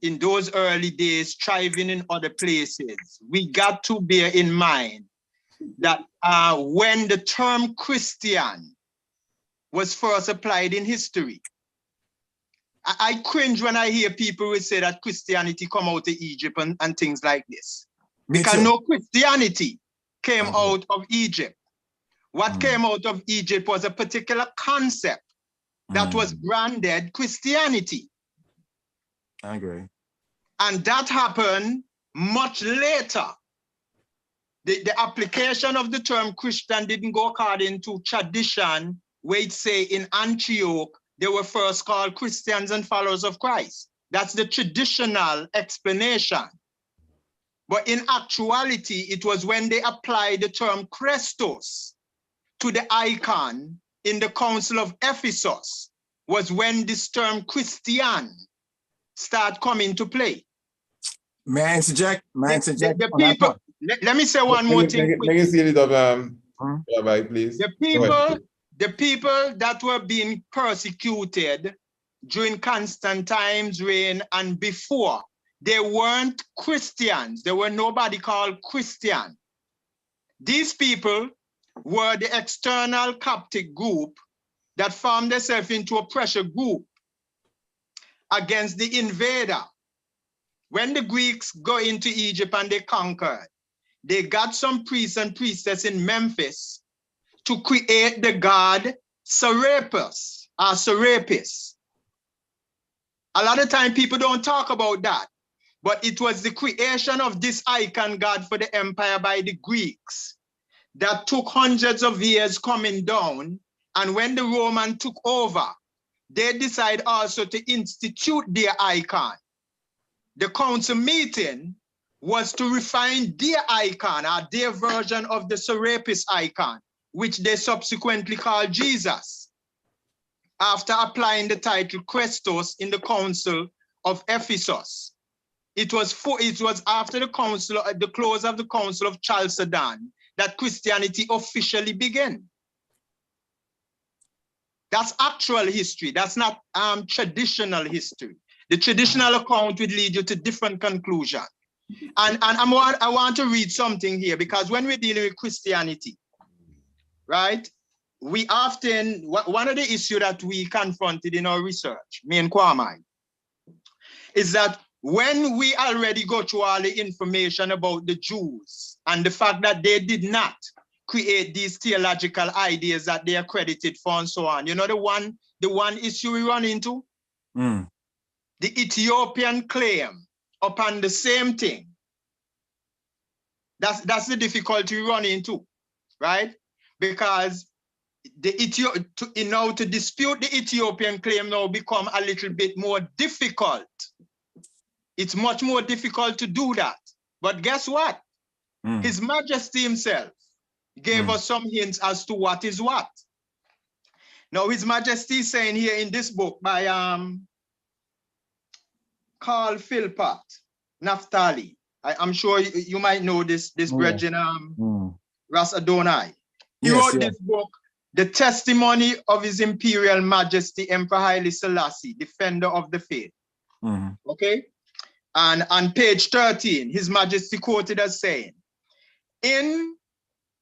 in those early days, thriving in other places, we got to bear in mind that when the term Christian was first applied in history, I cringe when I hear people who say that Christianity come out of Egypt and things like this. Because no Christianity came out of Egypt. What came out of Egypt was a particular concept that was branded Christianity. I agree. And that happened much later. The application of the term Christian didn't go according to tradition, where it say in Antioch, they were first called Christians and followers of Christ. That's the traditional explanation. But in actuality, it was when they applied the term Christos to the icon in the Council of Ephesus, was when this term Christian start coming to play. May I interject? The people, let me say one more thing. Make it seal it up, Rabbi, please. The people that were being persecuted during Constantine's reign and before, they weren't Christians. There were nobody called Christian. These people were the external Coptic group that formed themselves into a pressure group against the invader. When the Greeks go into Egypt and they conquered, they got some priests and priestesses in Memphis to create the god Serapis. A lot of time people don't talk about that, but it was the creation of this icon god for the empire by the Greeks that took hundreds of years coming down. And when the Roman took over, they decided also to institute their icon. The council meeting was to refine their icon, or their version of the Serapis icon, which they subsequently called Jesus, after applying the title Christos in the Council of Ephesus. It was after the council, at the close of the Council of Chalcedon, that Christianity officially began. That's actual history. That's not traditional history. The traditional account would lead you to different conclusions. And I want to read something here, because when we're dealing with Christianity, right, we often, one of the issues that we confronted in our research, me and Kwame, is that when we already go through all the information about the Jews and the fact that they did not create these theological ideas that they are credited for and so on, you know, the one issue we run into? The Ethiopian claim upon the same thing. That's the difficulty we run into, right? Because to dispute the Ethiopian claim now become a little bit more difficult. It's much more difficult to do that. But guess what? His Majesty himself gave us some hints as to what is what. Now, His Majesty is saying here in this book by Carl Philpott, Naphtali. I'm sure you might know this brethren, Ras Adonai. He wrote this book, The Testimony of His Imperial Majesty Emperor Haile Selassie, Defender of the Faith. Okay? And on page 13, His Majesty quoted as saying,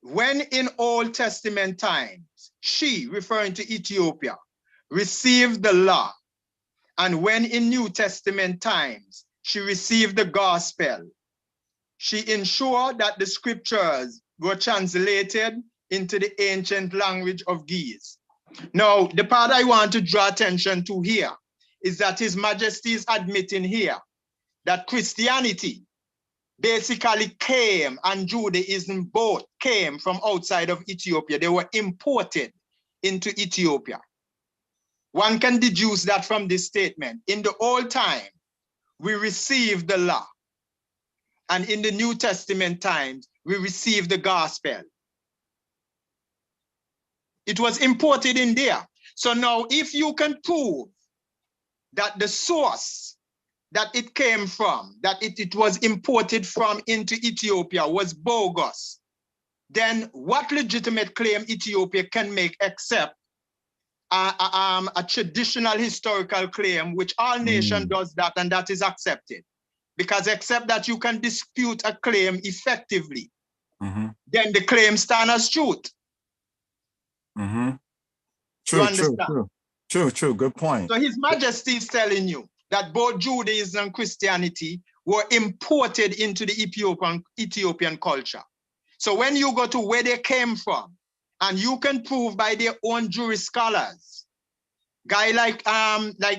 when in Old Testament times, she, referring to Ethiopia, received the law, and when in New Testament times, she received the gospel, she ensured that the scriptures were translated into the ancient language of Ge'ez. Now, the part I want to draw attention to here is that His Majesty is admitting here that Christianity basically came, and Judaism both came from outside of Ethiopia. They were imported into Ethiopia. One can deduce that from this statement. In the old time, we received the law. And in the New Testament times, we received the gospel. It was imported in there. So now, if you can prove that the source that it came from, that it was imported from into Ethiopia was bogus, then what legitimate claim Ethiopia can make except a traditional historical claim, which all nation does that, and that is accepted. Because except that you can dispute a claim effectively, then the claim stands as truth. True. Good point. So His Majesty is telling you that both Judaism and Christianity were imported into the Ethiopian culture. So when you go to where they came from, and you can prove by their own Jewish scholars, guy like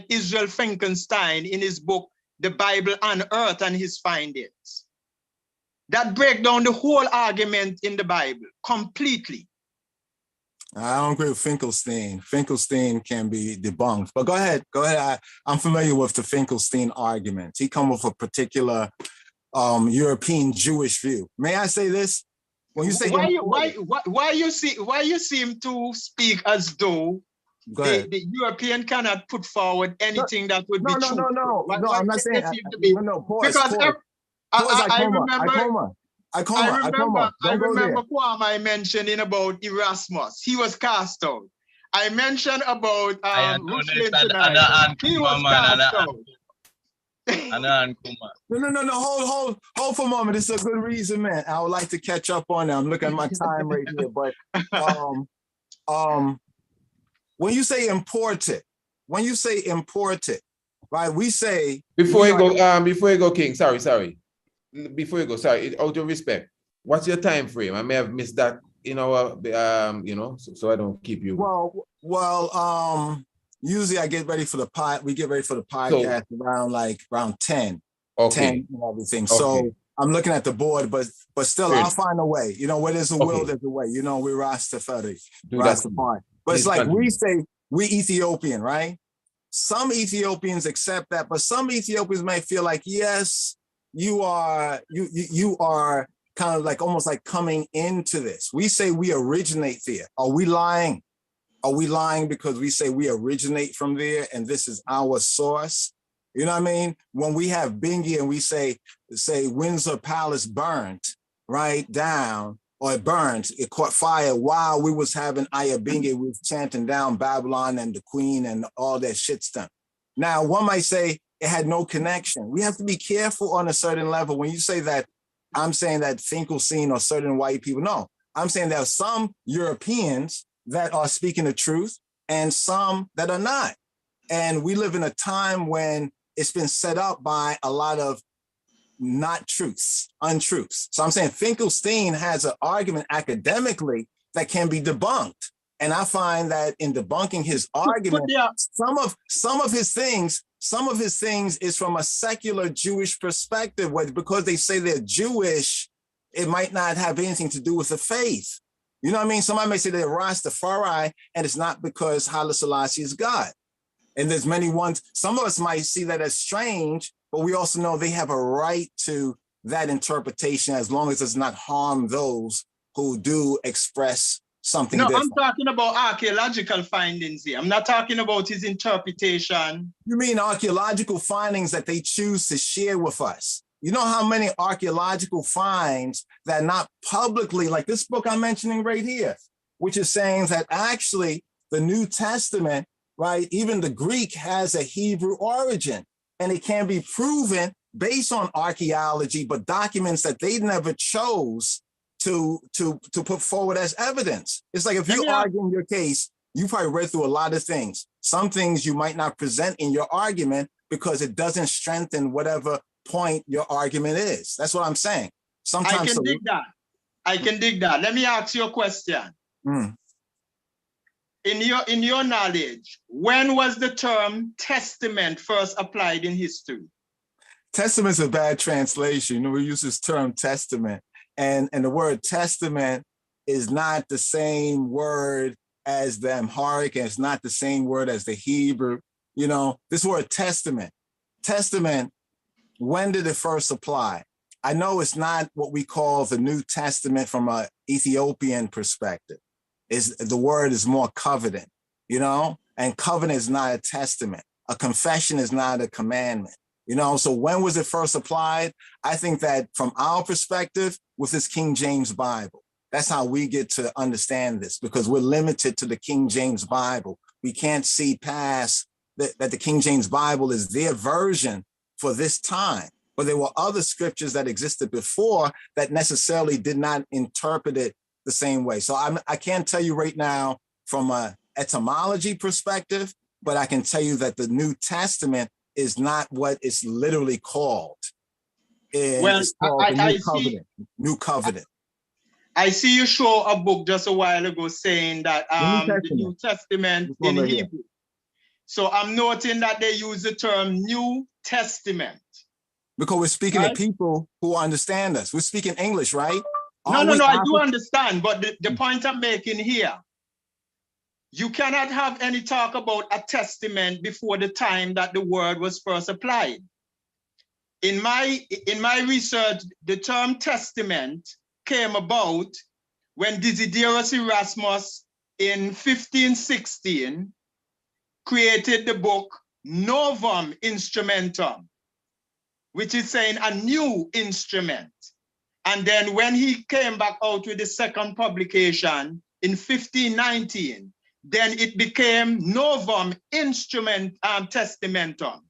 Israel Finkelstein in his book, The Bible on Earth and His Findings, that break down the whole argument in the Bible completely. I don't agree with Finkelstein. Finkelstein can be debunked, but go ahead. I'm familiar with the Finkelstein argument. He come with a particular European Jewish view. May I say this? When you say why you seem to speak as though the European cannot put forward anything that would be true? No, I'm not saying I remember Kwame mentioning about Erasmus. He was cast out. I mentioned about he was cast out. No. Hold for a moment. This is a good reason, man. I would like to catch up on that. I'm looking at my time right here, but when you say imported, right? We say before you go, King. Sorry. Before you go, out of respect, what's your time frame? I may have missed that in our, so I don't keep you. Well, usually I get ready for the we get ready for the podcast around 10. Okay. 10 and everything. Okay. So I'm looking at the board, but still I'll find a way. Where there's a will, there's a way. We're Rastafari. But it's like we say, we Ethiopian, right? Some Ethiopians accept that, but some Ethiopians might feel like, yes, you are kind of like almost like coming into this. We say we originate there. Are we lying? Are we lying because we say we originate from there and this is our source? You know what I mean? When we have Bingi and we say Windsor Palace burnt right down, or it burned, it caught fire while we was having Ayabingi, we was chanting down Babylon and the Queen and all that shit stuff. Now, one might say it had no connection. We have to be careful on a certain level. When you say that, I'm saying that Finkelstein or certain white people, no. I'm saying there are some Europeans that are speaking the truth and some that are not. And we live in a time when it's been set up by a lot of not truths, untruths. So I'm saying Finkelstein has an argument academically that can be debunked. And I find that in debunking his argument, some of his things is from a secular Jewish perspective, where because they say they're Jewish, it might not have anything to do with the faith. You know what I mean? Somebody may say they're Rastafari, and it's not because Haile Selassie is God. And there's many ones, some of us might see that as strange, but we also know they have a right to that interpretation as long as it does not harm those who do express something different. I'm talking about archaeological findings here. I'm not talking about his interpretation. You mean archaeological findings that they choose to share with us? You know how many archaeological finds that are not publicly, like this book I'm mentioning right here, which is saying that actually the New Testament, right, even the Greek has a Hebrew origin, and it can be proven based on archaeology, but documents that they never chose to put forward as evidence. It's like if you're arguing your case, you probably read through a lot of things. Some things you might not present in your argument because it doesn't strengthen whatever point your argument is. That's what I'm saying. Sometimes I can dig that. Let me ask you a question. Mm. In your knowledge, when was the term testament first applied in history? Testament's a bad translation. You know, we use this term testament, and the word testament is not the same word as the Amharic, and it's not the same word as the Hebrew. You know, this word testament, when did it first apply? I know it's not what we call the New Testament from an Ethiopian perspective. The word is more covenant, you know, and covenant is not a testament. A confession is not a commandment, you know. So when was it first applied? I think that from our perspective, with this King James Bible, that's how we get to understand this, because we're limited to the King James Bible. We can't see past that the King James Bible is their version for this time. But there were other scriptures that existed before that necessarily did not interpret it the same way. So I can't tell you right now from an etymology perspective, but I can tell you that the New Testament is not what it's literally called. It's called the New Covenant. I see you show a book just a while ago saying that the New Testament in Hebrew. So I'm noting that they use the term New Testament. Because we're speaking to people who understand us. We're speaking English, right? No, I do understand. But the point I'm making here, you cannot have any talk about a testament before the time that the word was first applied. In my research, the term testament came about when Desiderius Erasmus in 1516 created the book Novum Instrumentum, which is saying a new instrument. And then when he came back out with the second publication in 1519, then it became Novum Instrument Testamentum.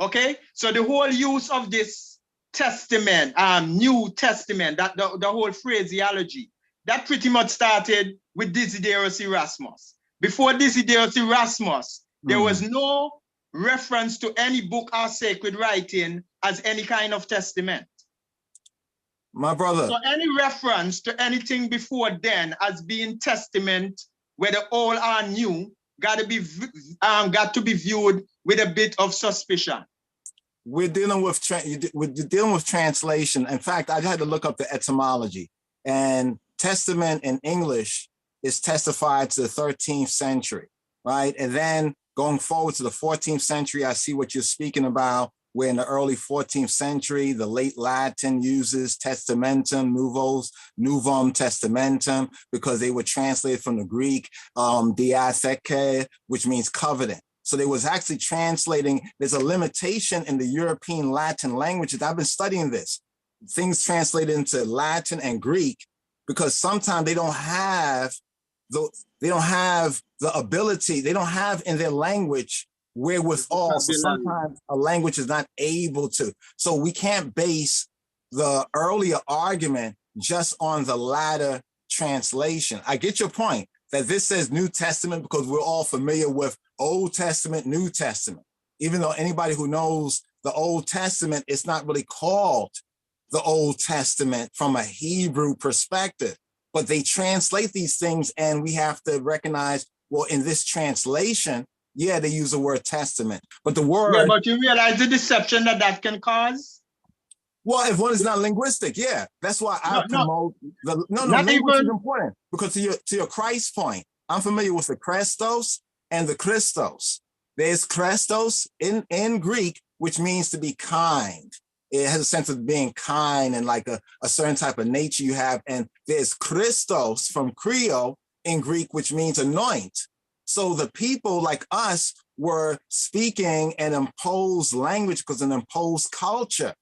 Okay, so the whole use of this testament, New Testament, that the whole phraseology, that pretty much started with Desiderius Erasmus. Before Desiderius Erasmus, there was no reference to any book or sacred writing as any kind of testament. My brother. So any reference to anything before then as being testament, whether old or new, got to be viewed with a bit of suspicion. We're dealing with translation. In fact, I had to look up the etymology, and testament in English is testified to the 13th century, right? And then going forward to the 14th century, I see what you're speaking about where in the early 14th century, the late Latin uses testamentum, novum testamentum, because they were translated from the Greek diatheke, which means covenant. So they was actually translating, there's a limitation in the European Latin languages. I've been studying this. Things translated into Latin and Greek, because sometimes they don't have the ability, they don't have in their language wherewithal. So sometimes a language is not able to. So we can't base the earlier argument just on the latter translation. I get your point that this says New Testament because we're all familiar with Old Testament, New Testament. Even though anybody who knows the Old Testament, it's not really called the Old Testament from a Hebrew perspective, but they translate these things, and we have to recognize, well, in this translation, yeah, they use the word testament, but the word— Yeah, but you realize the deception that can cause? Well, if one is not linguistic, yeah. That's why I promote the— language is important, because to your Christ point, I'm familiar with the Christos and the Christos. There's Christos in Greek, which means to be kind. It has a sense of being kind and like a certain type of nature you have. And there's Christos from Creole in Greek, which means anoint. So the people like us were speaking an imposed language because an imposed culture.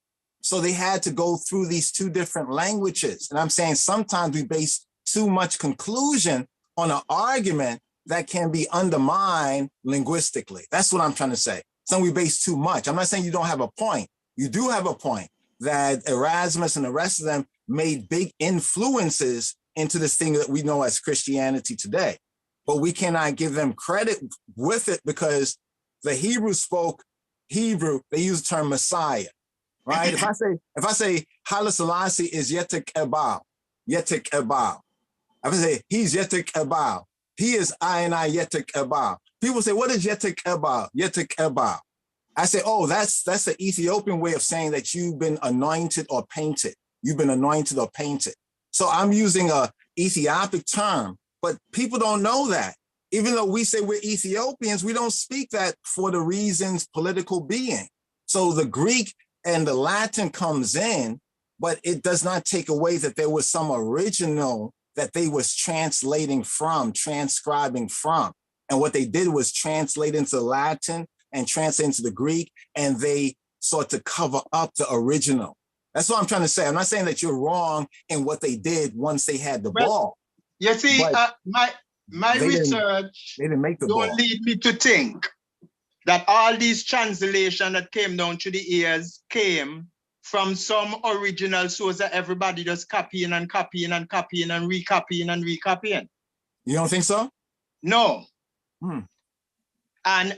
So they had to go through these two different languages. And I'm saying sometimes we base too much conclusion on an argument that can be undermined linguistically. That's what I'm trying to say. So we base too much. I'm not saying you don't have a point. You do have a point that Erasmus and the rest of them made big influences into this thing that we know as Christianity today. But we cannot give them credit with it because the Hebrews spoke Hebrew. They use the term Messiah, right? if I say Haile Selassie is Yetek Ebal, Yetek Ebal. If I say he's Yetek Ebal, he is I Yetek Ebal. People say, what is Yetek Ebal? Yetek Ebal. I say, oh, that's the Ethiopian way of saying that you've been anointed or painted. You've been anointed or painted. So I'm using a Ethiopic term, but people don't know that. Even though we say we're Ethiopians, we don't speak that for the reasons political being. So the Greek and the Latin comes in, but it does not take away that there was some original that they was translating from, transcribing from. And what they did was translate into Latin and translate into the Greek, and they sought to cover up the original. That's what I'm trying to say. I'm not saying that you're wrong in what they did once they had the ball. You see, my research didn't make the don't lead me to think that all these translations that came down through the years came from some original source that everybody just copying and copying and copying and recopying and recopying. You don't think so? No. And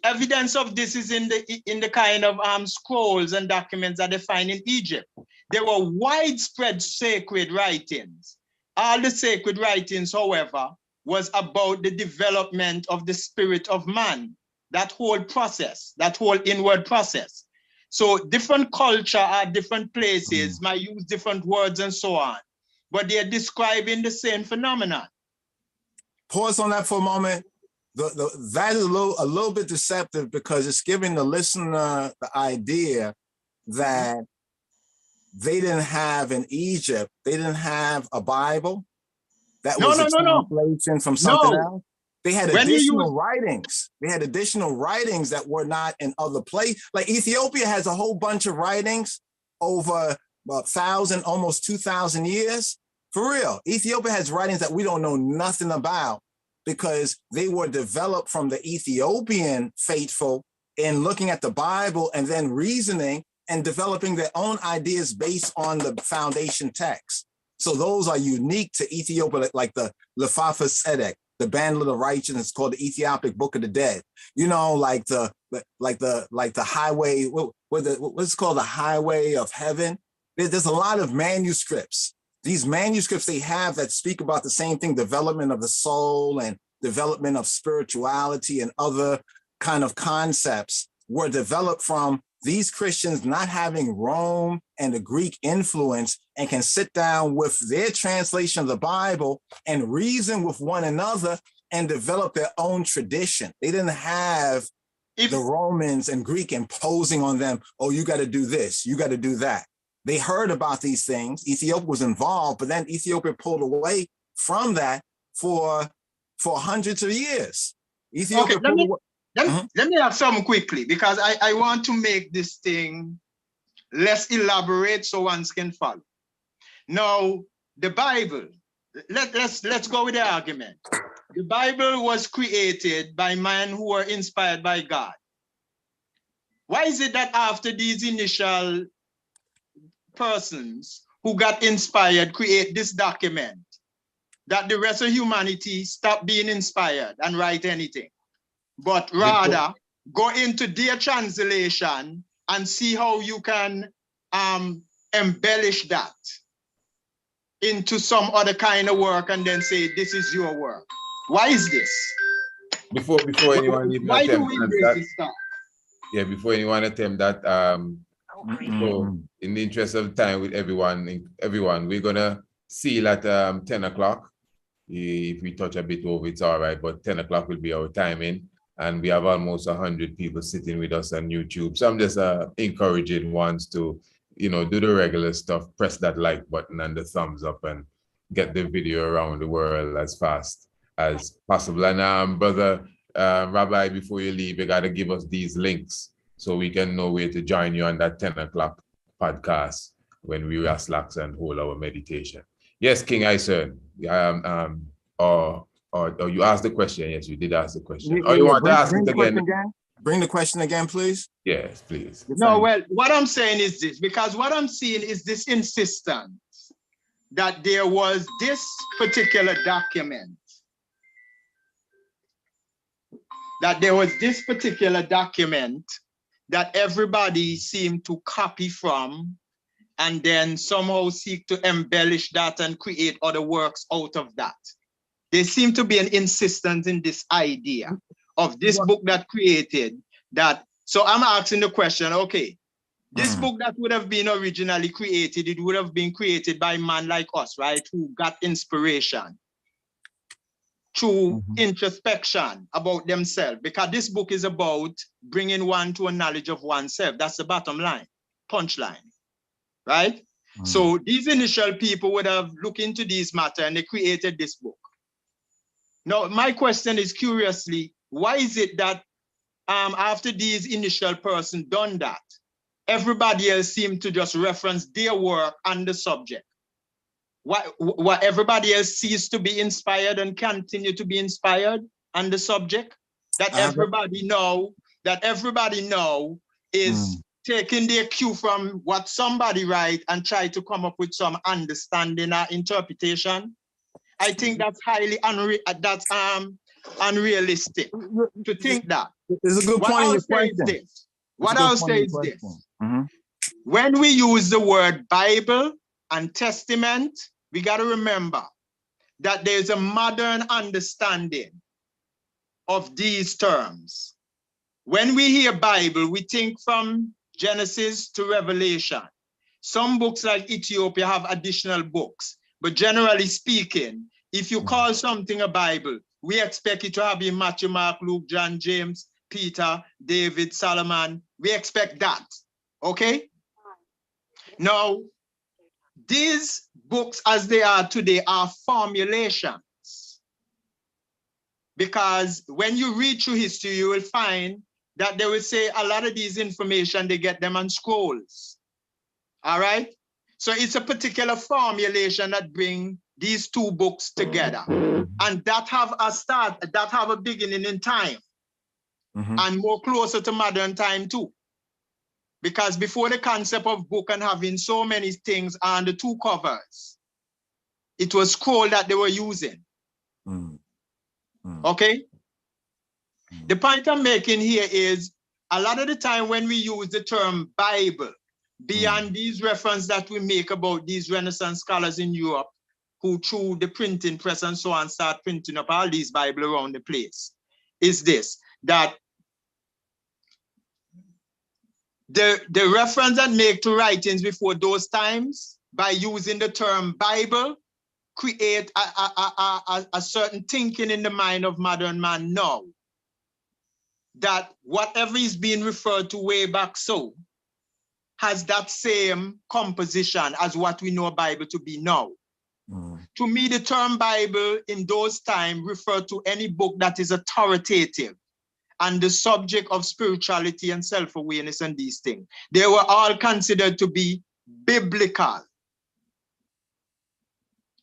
evidence of this is in the kind of scrolls and documents that they find in Egypt. There were widespread sacred writings. All the sacred writings, however, was about the development of the spirit of man, that whole process, that whole inward process. So different culture at different places might use different words and so on, but they're describing the same phenomenon. Pause on that for a moment. That is a little bit deceptive because it's giving the listener the idea that they didn't have in Egypt, they didn't have a Bible. That was a translation from something else. They had additional writings. They had additional writings that were not in other places. Like Ethiopia has a whole bunch of writings over 1,000, almost 2,000 years. For real, Ethiopia has writings that we don't know nothing about because they were developed from the Ethiopian faithful in looking at the Bible and then reasoning and developing their own ideas based on the foundation text. So those are unique to Ethiopia, like the Lefafa Sedek, the Band of the Righteous, it's called the Ethiopic Book of the Dead. You know, like the highway, what's called the Highway of Heaven. There's a lot of manuscripts. These manuscripts they have that speak about the same thing, development of the soul and development of spirituality and other kind of concepts were developed from these Christians not having Rome and the Greek influence and can sit down with their translation of the Bible and reason with one another and develop their own tradition. They didn't have the Romans and Greek imposing on them, oh, you got to do this, you got to do that. They heard about these things. Ethiopia was involved, but then Ethiopia pulled away from that for hundreds of years. Ethiopia okay, let me have something quickly, because I want to make this thing less elaborate so one can follow. Now, the Bible, let's go with the argument. The Bible was created by men who were inspired by God. Why is it that after these initial persons who got inspired create this document, that the rest of humanity stop being inspired and write anything, but rather go into their translation and see how you can embellish that into some other kind of work and then say, this is your work? Why is this? Before anyone even why attempt do we that, this stuff? yeah, before anyone attempt that, so in the interest of time with everyone, we're gonna seal at 10 o'clock. If we touch a bit over, it's all right, but 10 o'clock will be our timing. And we have almost 100 people sitting with us on YouTube. So I'm just encouraging ones to, do the regular stuff, press that like button and the thumbs up and get the video around the world as fast as possible. And brother Rabbi, before you leave, you got to give us these links so we can know where to join you on that 10 o'clock podcast when we relax and hold our meditation. Yes, King Ison, or you asked the question. Yes, you did ask the question. Yeah, or you want to ask it again? Bring the question again, please. Yes, please. No, well, what I'm saying is this, because what I'm seeing is this insistence that there was this particular document, that everybody seemed to copy from and then somehow seek to embellish that and create other works out of that. There seemed to be an insistence in this idea of this book that created that. So I'm asking the question, okay, this book that would have been originally created, it would have been created by man like us, right? Who got inspiration through introspection about themselves, because this book is about bringing one to a knowledge of oneself. That's the bottom line, punchline, right? So these initial people would have looked into this matter and they created this book. Now, my question is, curiously, why is it that after these initial persons done that, everybody else seemed to just reference their work on the subject? Why everybody else ceased to be inspired and continue to be inspired on the subject? That everybody know is taking their cue from what somebody write and try to come up with some understanding or interpretation. I think that's highly unrealistic to think that. It's a good point in your question. What I'll say is this. When we use the word Bible and Testament, we got to remember that there's a modern understanding of these terms. When we hear Bible, we think from Genesis to Revelation. Some books like Ethiopia have additional books, but generally speaking, if you call something a Bible, we expect it to have in Matthew, Mark, Luke, John, James, Peter, David, Solomon. We expect that, okay? Now, these books as they are today are formulations. Because when you read through history, you will find that they will say a lot of these information, they get them on scrolls, all right? So it's a particular formulation that bring these two books together. And that have a start, that have a beginning in time. And more closer to modern time too. Because before the concept of book and having so many things on the two covers, it was scroll that they were using. Okay? The point I'm making here is a lot of the time when we use the term Bible, beyond these references that we make about these Renaissance scholars in Europe who through the printing press and so on start printing up all these Bible around the place, is this, that the reference that make to writings before those times by using the term Bible create a certain thinking in the mind of modern man now. that whatever is being referred to way back so has that same composition as what we know a Bible to be now. To me, the term Bible in those times referred to any book that is authoritative and the subject of spirituality and self-awareness and these things. They were all considered to be biblical.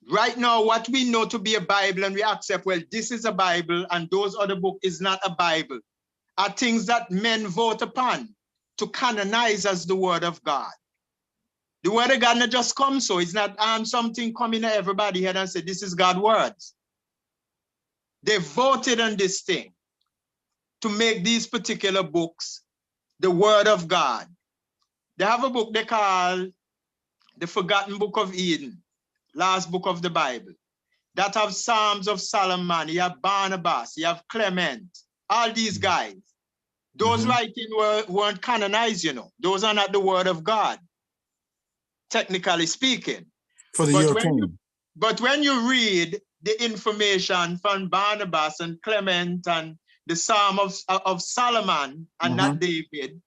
Right now, what we know to be a Bible and we accept, well, this is a Bible and those other books is not a Bible, are things that men vote upon to canonize as the word of God. The word of God not just comes so. It's not something coming to everybody head and say, this is God's words. They voted on this thing to make these particular books the word of God. They have a book they call the Forgotten Book of Eden, last book of the Bible, that have Psalms of Solomon, you have Barnabas, you have Clement, all these guys. Those writings weren't canonized, you know. Those are not the word of God, technically speaking. For the European. But when you read the information from Barnabas and Clement and the Psalm of Solomon and not David,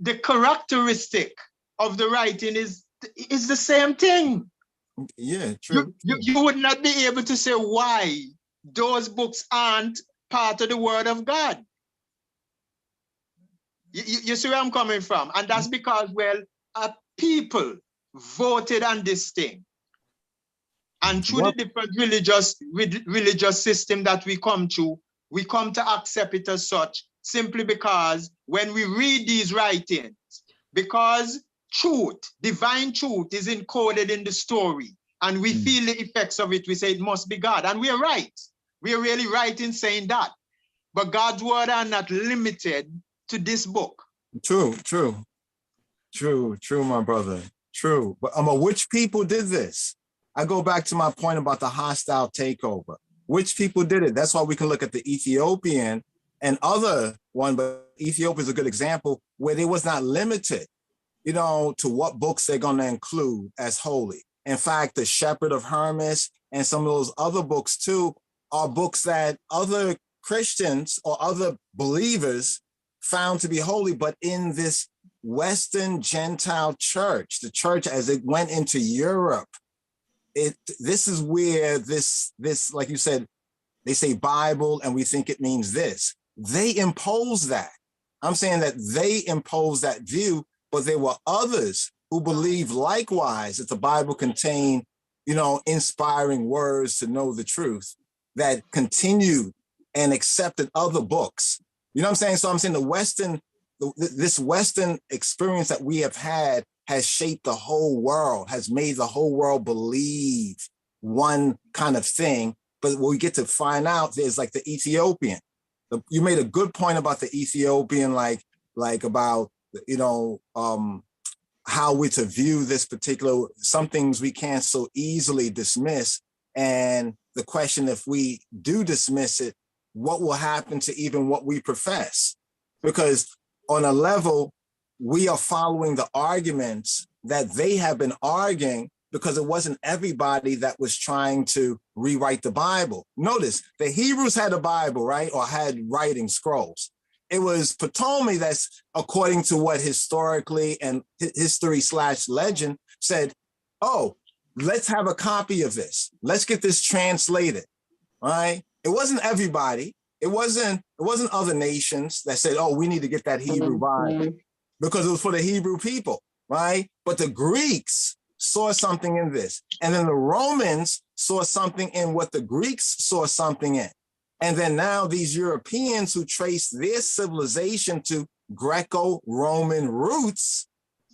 the characteristic of the writing is the same thing. Yeah, true. You would not be able to say why those books aren't part of the word of God. You see where I'm coming from? And that's because, well, people voted on this thing. And through the different religious system that we come to accept it as such, simply because when we read these writings, because truth, divine truth is encoded in the story, and we feel the effects of it, we say it must be God. And we're right. We're really right in saying that. But God's word are not limited to this book. True, my brother. True. But which people did this? I go back to my point about the hostile takeover. Which people did it? That's why we can look at the Ethiopian and other one, but Ethiopia is a good example where they was not limited, you know, to what books they're going to include as holy. In fact, the Shepherd of Hermas and some of those other books too are books that other Christians or other believers found to be holy, but in this Western Gentile church, the church as it went into Europe, this is where this, like you said, they say Bible and we think it means this. They impose that. I'm saying that they imposed that view, but there were others who believed likewise that the Bible contained, you know, inspiring words to know the truth, that continued and accepted other books. You know what I'm saying? So I'm saying this Western experience that we have had has shaped the whole world, has made the whole world believe one kind of thing. But what we get to find out is like the Ethiopian. You made a good point about the Ethiopian, like about, you know, how we're to view this particular, some things we can't so easily dismiss. And the question, if we do dismiss it, what will happen to even what we profess? Because on a level, we are following the arguments that they have been arguing, because it wasn't everybody that was trying to rewrite the Bible. Notice the Hebrews had a Bible, right? Or had writing scrolls. It was Ptolemy that's, according to what historically and history/legend said, oh, let's have a copy of this. Let's get this translated, right? It wasn't everybody. It wasn't other nations that said, oh, we need to get that Hebrew Bible, because it was for the Hebrew people, right? But the Greeks saw something in this. And then the Romans saw something in what the Greeks saw something in. And then now these Europeans who trace their civilization to Greco-Roman roots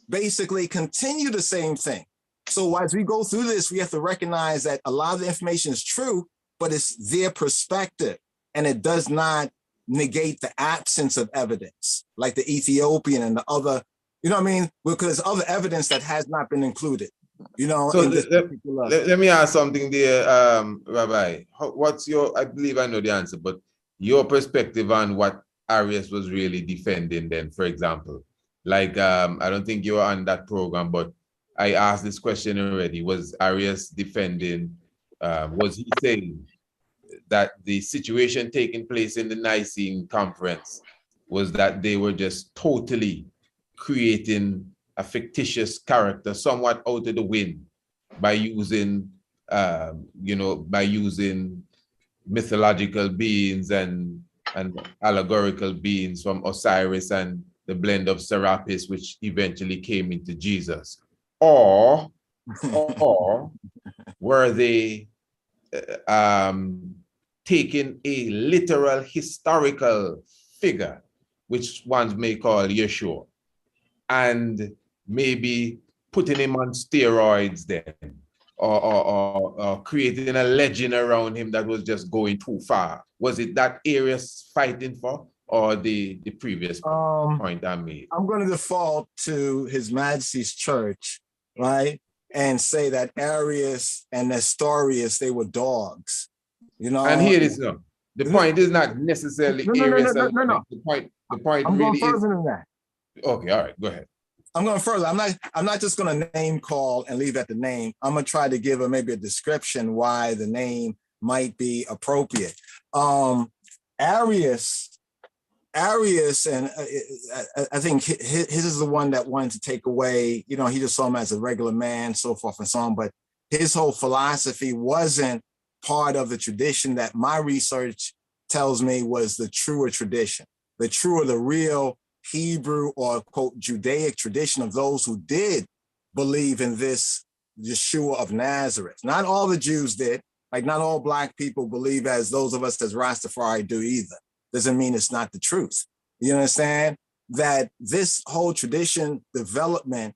basically continue the same thing. So as we go through this, we have to recognize that a lot of the information is true, but it's their perspective, and it does not negate the absence of evidence, like the Ethiopian and the other, you know what I mean? Because other evidence that has not been included, you know. So let me ask something there, Rabbi. What's your, I believe I know the answer, but your perspective on what Arius was really defending then, for example? Like, I don't think you were on that program, but I asked this question already. Was Arius defending, was he saying that the situation taking place in the Nicene Conference was that they were just totally creating a fictitious character somewhat out of the wind by using, by using mythological beings and allegorical beings from Osiris and the blend of Serapis, which eventually came into Jesus. Or were they taking a literal historical figure, which one may call Yeshua, and maybe putting him on steroids then, or creating a legend around him that was just going too far? Was it that Arius fighting for, or the previous point I made? I'm going to default to His Majesty's Church, right? And say that Arius and Nestorius, they were dogs, you know? And here it is now. The point is not necessarily Arius. No. The point I'm really going is. further than that. Okay, all right, go ahead. I'm going further. I'm not just going to name call and leave at the name. I'm going to try to give maybe a description why the name might be appropriate. Arius, and I think his is the one that wanted to take away, he just saw him as a regular man, so forth and so on. But his whole philosophy wasn't part of the tradition that my research tells me was the truer tradition, the real Hebrew or quote Judaic tradition of those who did believe in this Yeshua of Nazareth. Not all the Jews did, like not all Black people believe as those of us as Rastafari do either. Doesn't mean it's not the truth. You understand that this whole tradition development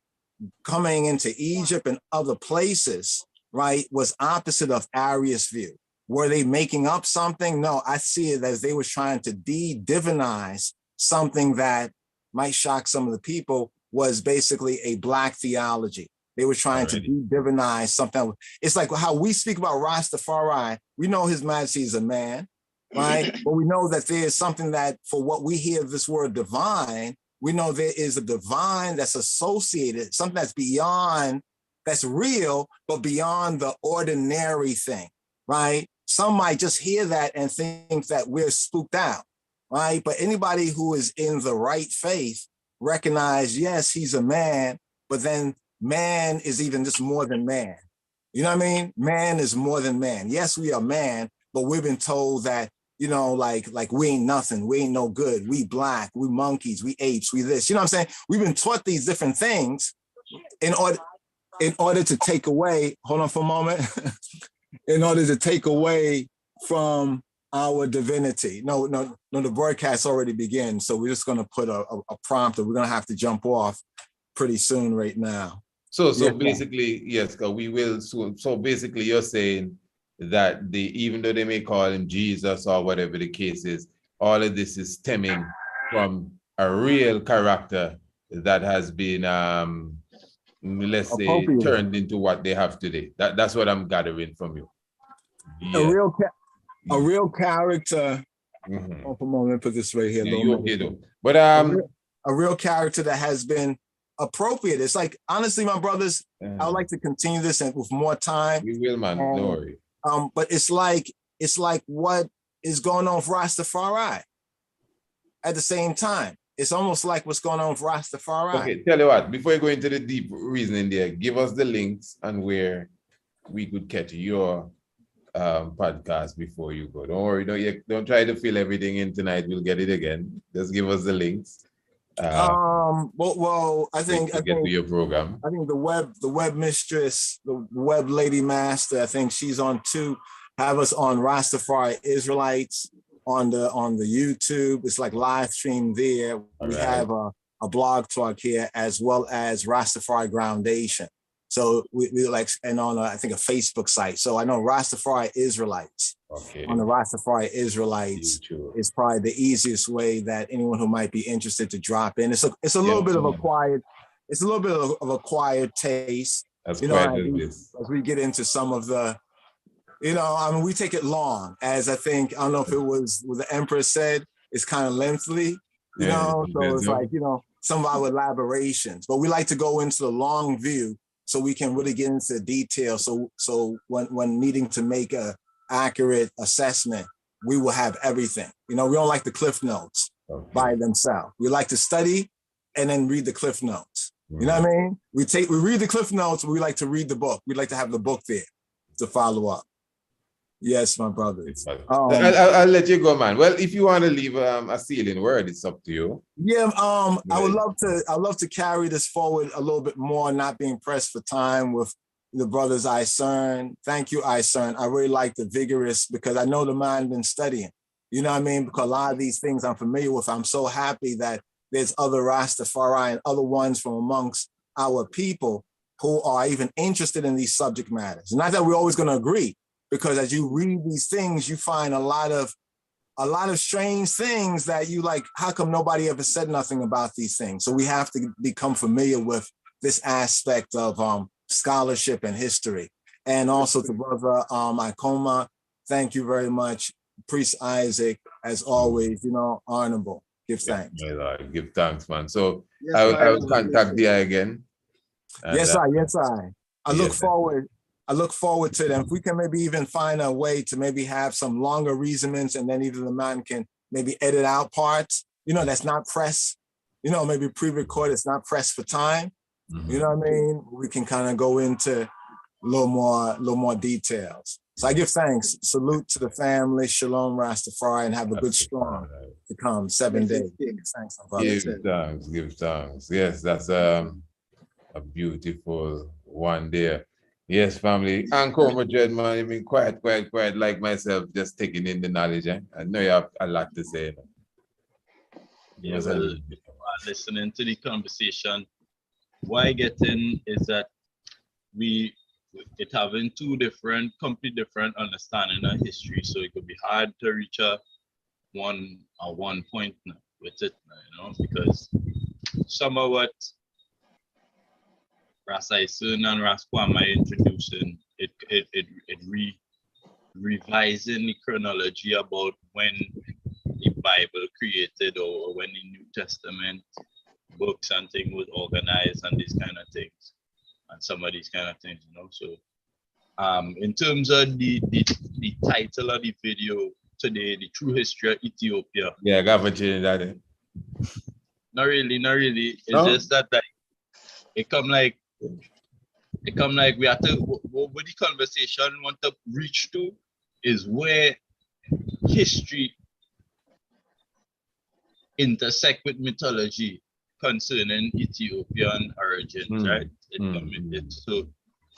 coming into Egypt and other places, right, was opposite of Arius' view. Were they making up something? No, I see it as they were trying to divinize something that might shock some of the people, was basically a Black theology. They were trying to divinize something. It's like how we speak about Rastafari. We know His Majesty is a man, right? But we know that there is something that, for what we hear this word divine, we know there is a divine that's associated, something that's beyond, that's real, but beyond the ordinary thing, right? Some might just hear that and think that we're spooked out, right? But anybody who is in the right faith recognize, yes, he's a man, but then man is even just more than man. You know what I mean? Man is more than man. Yes, we are man, but we've been told that, like we ain't nothing, we ain't no good, we Black, we monkeys, we apes, we this. You know what I'm saying? We've been taught these different things in order to take away, hold on for a moment, in order to take away from our divinity. No, the broadcast already begins, so we're just going to put a prompt, and we're going to have to jump off pretty soon right now. So basically, yes, we will soon. So basically, you're saying that even though they may call him Jesus or whatever the case is, all of this is stemming from a real character that has been, let's say, turned into what they have today. That's what I'm gathering from you. Yeah. A real character. Mm-hmm. Oh, come on, let me put this right here. Yeah, you okay though. But a real character that has been appropriate. It's like, honestly, my brothers, I would like to continue this and with more time. We will, man. Don't worry. But it's like what is going on with Rastafari at the same time. It's almost like what's going on with Rastafari. Okay, tell you what, before you go into the deep reasoning there, give us the links and where we could catch your podcast before you go. Don't worry, don't try to fill everything in tonight. We'll get it again. Just give us the links. Well, I think to your program. I think the web mistress, the web lady master, I think she's on too. Have us on Rastafari Israelites on the YouTube. It's like live stream there. We have a blog talk here as well as Rastafari Groundation. So we like, and on I think a Facebook site. So I know Rastafari Israelites. Okay. On the Rastafari Israelites is probably the easiest way that anyone who might be interested to drop in. It's a little bit of a quiet, taste. That's as we get into some of the, we take it long, as I don't know if it was what the Empress said, it's kind of lengthy, so it's like, some of our elaborations, but we like to go into the long view so we can really get into the detail. So when needing to make a accurate assessment, we will have everything. We don't like the cliff notes. by themselves. We like to study and then read the cliff notes. You know what I mean? We read the cliff notes, we like to read the book. We like to have the book there to follow up. Yes, my brothers. I'll let you go, man. Well, if you want to leave a sealing word, it's up to you. Yeah, I'd love to carry this forward a little bit more, not being pressed for time with the brothers Isern. Thank you, Isern. I really like the vigorous, because I know the man been studying. You know what I mean? Because a lot of these things I'm familiar with. I'm so happy that there's other Rastafari and other ones from amongst our people who are even interested in these subject matters. Not that we're always going to agree, because as you read these things, you find a lot of strange things that you like, how come nobody ever said nothing about these things? So we have to become familiar with this aspect of scholarship and history. And also to Brother Ikoma, thank you very much. Priest Isaac, as always, honorable. Give thanks. Yeah, Lord, give thanks, man. So yes, I will contact DI again. Yes, I look forward to them. If we can maybe even find a way to maybe have some longer reasonings, and then even the man can maybe edit out parts, that's not press, maybe pre-record, it's not pressed for time. You know what I mean? We can kind of go into a little more details. So I give thanks. Salute to the family. Shalom, Rastafari, and have a good storm to come. 7 days. Thanks, my brother. Give thanks. Yes, that's a beautiful one there. Yes, family. Uncle Madrid, man, you've been quiet like myself, just taking in the knowledge. I know you have a lot to say. Yeah, well, listening to the conversation, what I get in is that it having completely different understanding of history, so it could be hard to reach one point with it, because some of what Rasta Isern and Raskwama introducing, it revising the chronology about when the Bible created, or when the New Testament books and things was organized, and these kind of things. And some of these kind of things, So in terms of the title of the video today, The True History of Ethiopia. Yeah, I got to change that. Not really. It's just that it come like we have to, what the conversation want to reach to is where history intersect with mythology concerning Ethiopian origins, right? So,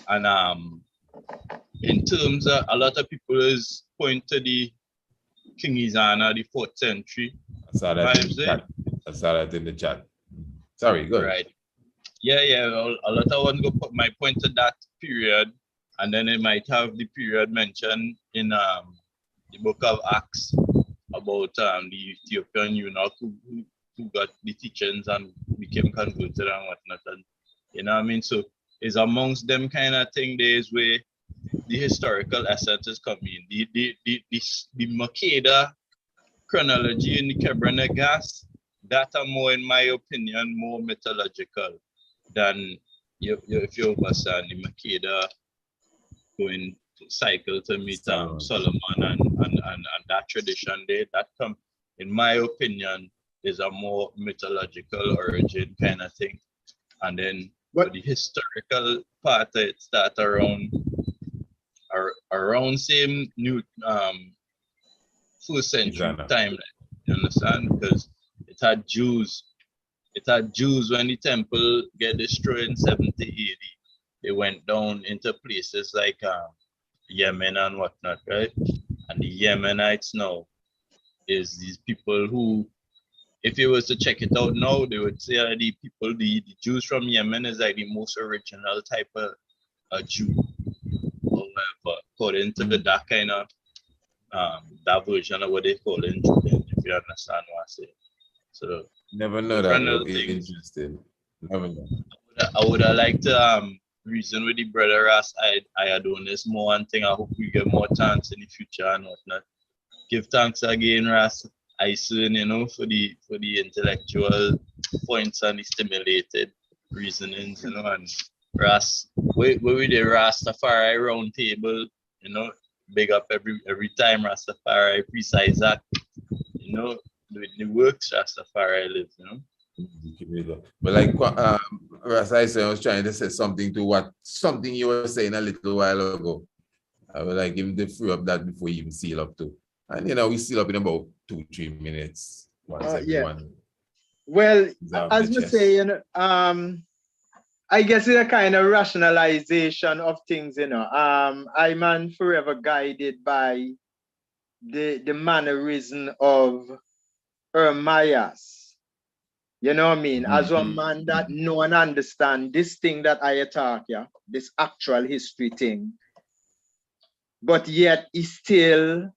and in terms of, a lot of people is point to the King Izana, the 4th century. I saw that in the chat. Sorry, go ahead. Right. Yeah. A lot of one go put my point to that period, and then it might have the period mentioned in the book of Acts about the Ethiopian eunuch who got the teachings and became converted and whatnot. And, you know what I mean? So it's amongst them kind of thing days where the historical essence is coming. The Makeda chronology in the Kebra gas, that are more, in my opinion, more mythological than if you understand the Makeda going to cycle to meet Solomon and that tradition there, that come, in my opinion, is a more mythological origin kind of thing. And then the historical part, it starts around same new 1st century time, you understand? Because it had Jews when the temple get destroyed in 70 AD. They went down into places like Yemen and whatnot, right? And the Yemenites now is these people who, if you was to check it out now, they would say the Jews from Yemen is like the most original type of Jew. However, according to that kind of that version of what they call in Judaism, if you understand what I say. So never know that. Interesting. Never know. I would have liked to reason with the brother Ras. I Adonis more and thing. I hope we get more chance in the future and whatnot. Give thanks again, Ras Isern, for the intellectual points and the stimulated reasonings, and Ras, we the Rastafari round table, big up every time Rastafari, precise that, doing the works Rastafari lives, you know. But like as I said, I was trying to say something to something you were saying a little while ago. I would like him to free up that before you even seal up too. And you know, we seal up in about 2-3 minutes once everyone. Well, as we say, you know, I guess it's a kind of rationalization of things, you know. I'm forever guided by the mannerism of Ermias. You know what I mean? As one man that know and understand this thing that I attack, yeah, this actual history thing, but yet he still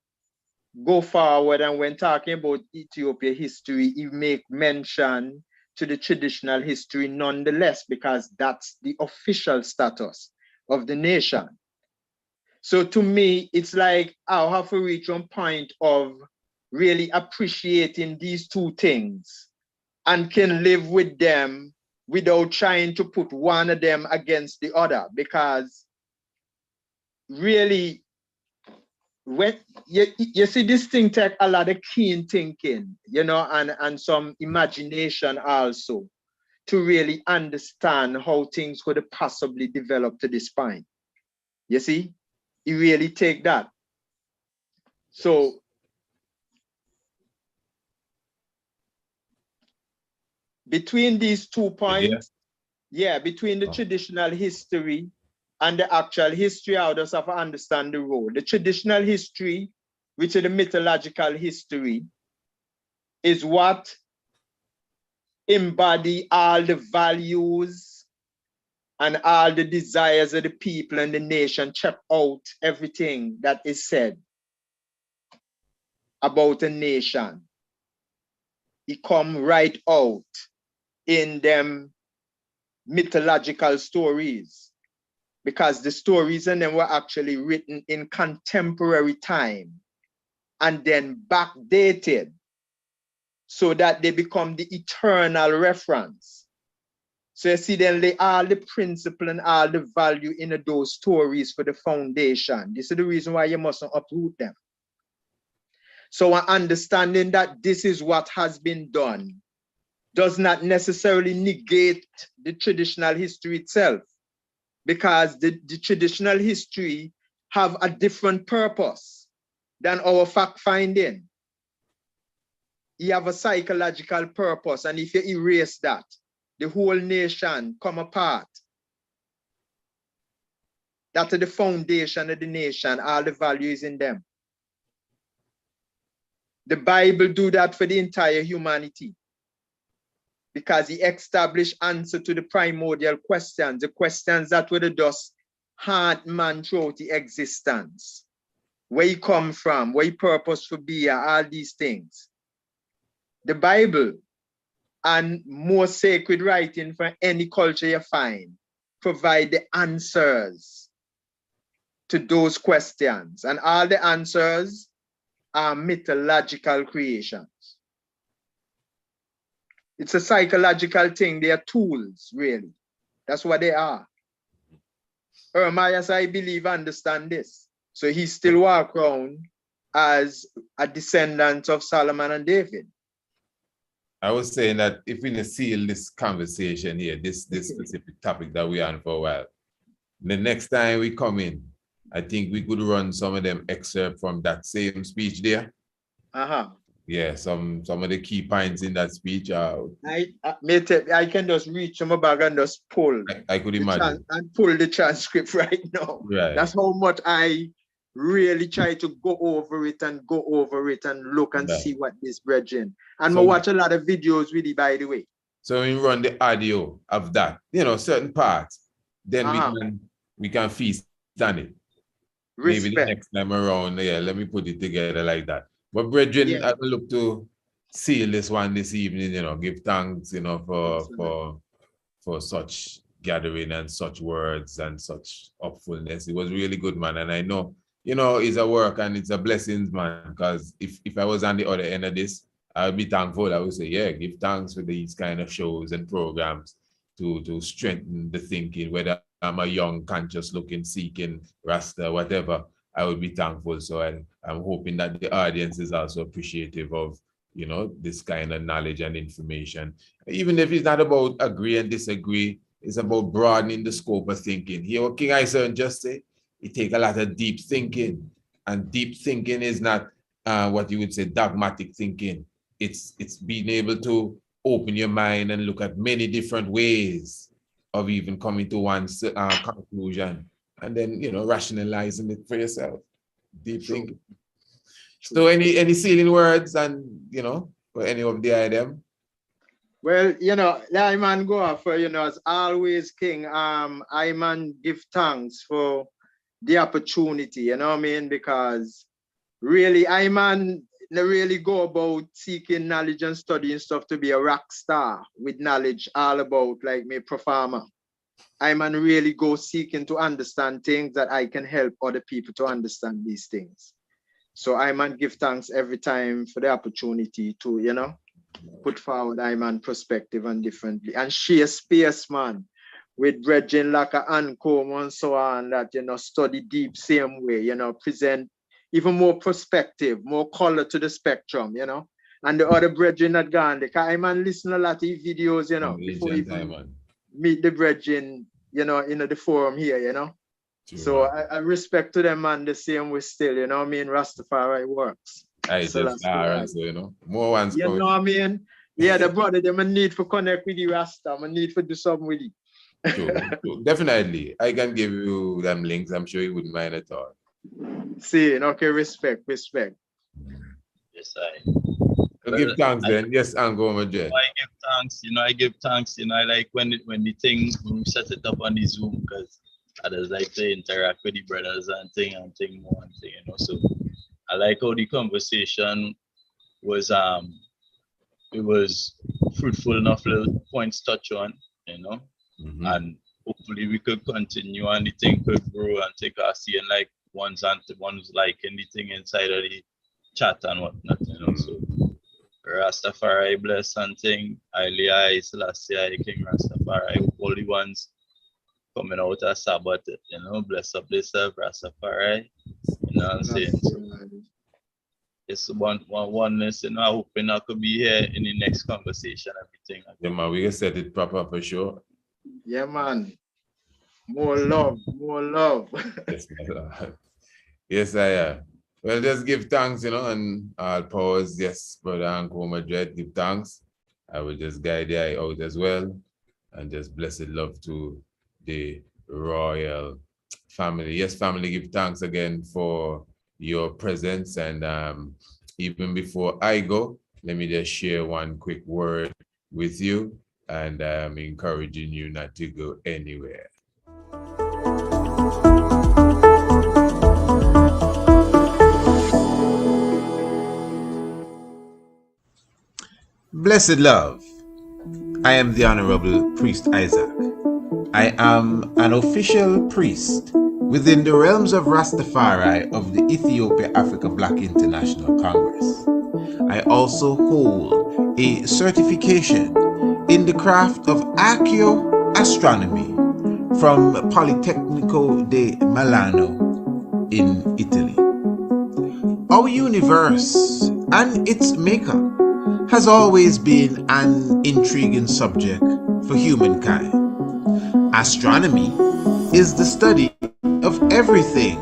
go forward, and when talking about Ethiopia history, he make mention to the traditional history nonetheless, because that's the official status of the nation. So to me, it's like I'll have to reach one point of really appreciating these two things and can live with them without trying to put one of them against the other, because really, when you see, this thing take a lot of keen thinking, you know, and some imagination also, to really understand how things could have possibly developed to this point. You see, you really take that. So between these 2 points, between the traditional history and the actual history, I just have to understand the role. The traditional history, which is the mythological history, is what embody all the values and all the desires of the people and the nation. Check out everything that is said about a nation. It come right out in them mythological stories, because the stories in them were actually written in contemporary time and then backdated, so that they become the eternal reference. So you see, then lay all the principle and all the value in those stories for the foundation. This is the reason why you mustn't uproot them. So understanding that this is what has been done does not necessarily negate the traditional history itself, because the traditional history have a different purpose than our fact finding. You have a psychological purpose, and if you erase that, the whole nation come apart. That's the foundation of the nation, all the values in them. The Bible do that for the entire humanity, because he established answer to the primordial questions, the questions that were the dust haunt man throughout the existence. Where you come from, where you purpose for be, all these things. The Bible and more sacred writing for any culture you find provide the answers to those questions, and all the answers are mythological creations. It's a psychological thing. They are tools, really. That's what they are. Ermias, I believe, understand this. So he still walk around as a descendant of Solomon and David. I was saying that if we seal this conversation here, this specific topic that we're on for a while, the next time we come in, I think we could run some of them excerpts from that same speech there. Yeah, some of the key points in that speech. I can just reach my bag and just pull. I could imagine. And pull the transcript right now. Right. That's how much I really try to go over it and look and see what this brethren. And so, I watch a lot of videos with it, by the way. So we run the audio of that, you know, certain parts, then we can feast on it. Respect. Maybe the next time around, yeah, let me put it together like that. But brethren, I will look to seal this one this evening, you know, give thanks, you know, for such gathering and such words and such upfulness. It was really good, man. And I know, you know, it's a work and it's a blessing, man, because if I was on the other end of this, I would be thankful. I would say, yeah, give thanks for these kind of shows and programs to strengthen the thinking, whether I'm a young, conscious looking, seeking Rasta, whatever, I would be thankful. So I'm hoping that the audience is also appreciative of, this kind of knowledge and information. Even if it's not about agree and disagree, it's about broadening the scope of thinking. Here, what King Isa just say, it takes a lot of deep thinking. And deep thinking is not what you would say dogmatic thinking. It's being able to open your mind and look at many different ways of even coming to one conclusion, and then rationalizing it for yourself. Deep thinking. So any sealing words and for any of the item? Well, I man go off for as always, King. I man give thanks for the opportunity, you know what I mean? Because really, I man really go about seeking knowledge and studying stuff to be a rock star with knowledge all about like me performer. I man really go seeking to understand things that I can help other people to understand these things. So I man give thanks every time for the opportunity to, put forward I man perspective and differently and share space, man, with brethren like a Ancom and so on that, study deep same way, present even more perspective, more color to the spectrum, and the other brethren that gone, because I man listen a lot of videos, before even meet the brethren, in the forum here, True. So I respect to them, man, the same way still, Rastafari works. More ones coming. What I mean? Yeah, the brother, them need to connect with you, Rasta, I need to do something with you. True. Definitely. I can give you them links. I'm sure you wouldn't mind at all. See, okay, respect. Yes, Give thanks then. Yes, Ango Majed. I give thanks, I like when we set it up on the Zoom, because I just like to interact with the brothers and thing more. So I like how the conversation was it was fruitful enough, little points touch on, and hopefully we could continue and the thing could grow and take our seeing like one's like anything inside of the chat and whatnot, So Rastafari bless and thing, I Selassie, King Rastafari, all the ones coming out of Sabbath, bless up themselves, Rastafari, what I'm saying? So it's oneness, I hope I could be here in the next conversation, everything. Yeah, man, we can set it proper for sure. Yeah, man. More love. Yes, man. Yes, I am. Well, just give thanks, and I'll pause. Yes, Brother Anko Madrid, give thanks. I will just guide the eye out as well. And just blessed love to the royal family. Yes, family, give thanks again for your presence. And even before I go, let me just share one quick word with you. And I'm encouraging you not to go anywhere. Blessed love, I am the Honorable Priest Isaac. I am an official priest within the realms of Rastafari of the Ethiopia Africa Black International Congress. I also hold a certification in the craft of Astronomy from Politecnico de Milano in Italy. Our universe and its makeup has always been an intriguing subject for humankind. Astronomy is the study of everything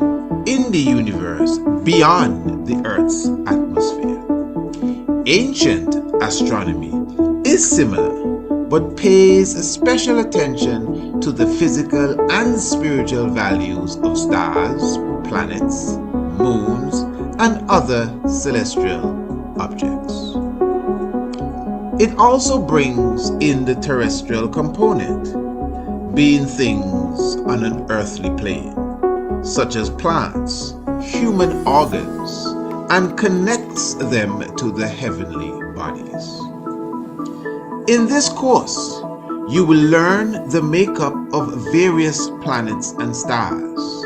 in the universe beyond the Earth's atmosphere. Ancient astronomy is similar, but pays special attention to the physical and spiritual values of stars, planets, moons, and other celestial objects. It also brings in the terrestrial component, being things on an earthly plane, such as plants, human organs, and connects them to the heavenly bodies. In this course, you will learn the makeup of various planets and stars,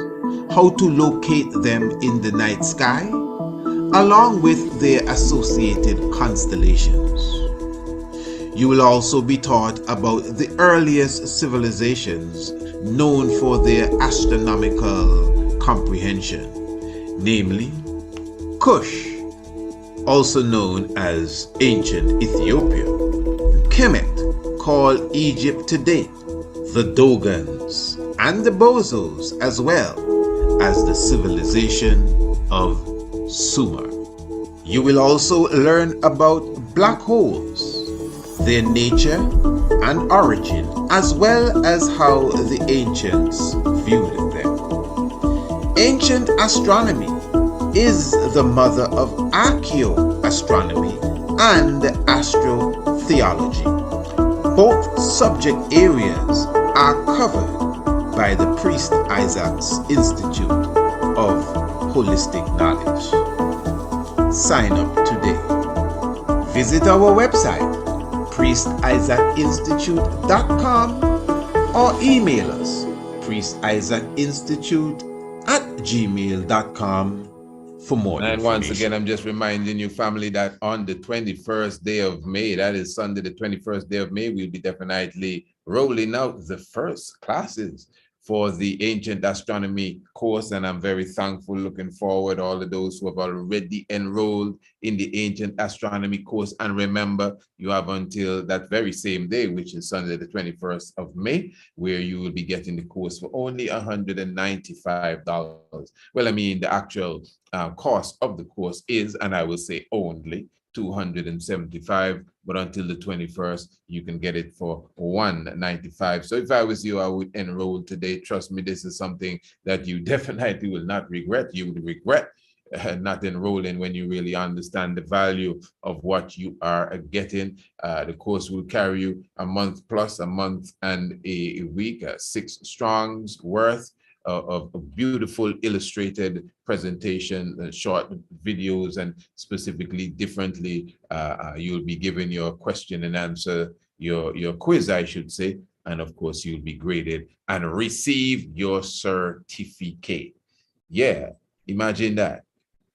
how to locate them in the night sky, along with their associated constellations. You will also be taught about the earliest civilizations known for their astronomical comprehension, namely Kush, also known as ancient Ethiopia. Kemet, called Egypt today, the Dogons, and the Bozos, as well as the civilization of Sumer. You will also learn about black holes, their nature and origin, as well as how the ancients viewed them. Ancient astronomy is the mother of archaeoastronomy and astrotheology. Both subject areas are covered by the Priest Isaac's Institute of Holistic Knowledge. Sign up today. Visit our website, priestisaacinstitute.com, or email us, priestisaacinstitute@gmail.com, for more information. And once again, I'm just reminding you, family, that on the 21st day of May, that is Sunday, the 21st day of May, we'll be definitely rolling out the first classes for the Ancient Astronomy course, and I'm very thankful, looking forward, all of those who have already enrolled in the Ancient Astronomy course. And remember, you have until that very same day, which is Sunday, the 21st of May, where you will be getting the course for only $195. Well, I mean, the actual cost of the course is, and I will say only, $275, but until the 21st, you can get it for $195. So if I was you, I would enroll today. Trust me, this is something that you definitely will not regret. You would regret not enrolling when you really understand the value of what you are getting. The course will carry you a month plus, a month and a week, 6 strongs worth of beautiful illustrated presentation, short videos, and specifically differently, you'll be given your question and answer, your quiz, I should say, and of course you'll be graded and receive your certificate. Yeah, imagine that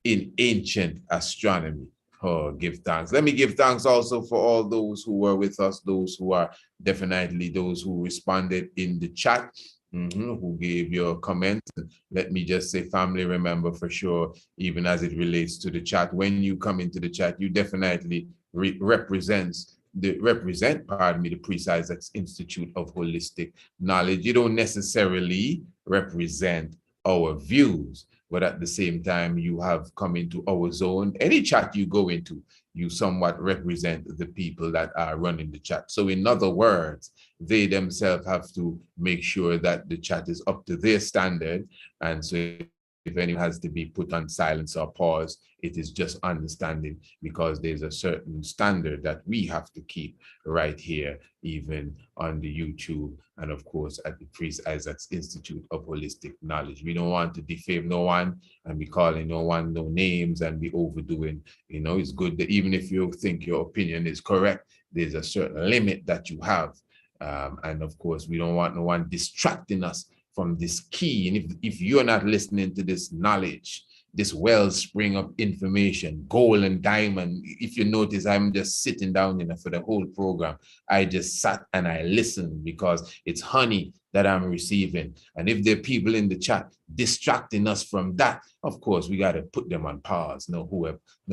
in ancient astronomy. Oh, give thanks. Let me give thanks also for all those who were with us, those who are definitely those who responded in the chat. Who gave your comments. Let me just say, family, remember for sure, even as it relates to the chat, when you come into the chat, you definitely represent the Priest Isaac's Institute of Holistic Knowledge. You don't necessarily represent our views, but at the same time, you have come into our zone. Any chat you go into, you somewhat represent the people that are running the chat. So in other words, they themselves have to make sure that the chat is up to their standard. And so if anyone has to be put on silence or pause, it is just understanding, because there's a certain standard that we have to keep right here, even on the YouTube, and of course at the Priest Isaac's Institute of Holistic Knowledge. We don't want to defame no one and be calling no one no names and be overdoing. You know, it's good that even if you think your opinion is correct, there's a certain limit that you have. And of course, we don't want no one distracting us from this key. And if you're not listening to this knowledge, this wellspring of information, gold and diamond, if you notice, I'm just sitting down for the whole program. I just sat and I listened, because it's honey that I'm receiving. And if there are people in the chat distracting us from that, of course, we got to put them on pause, no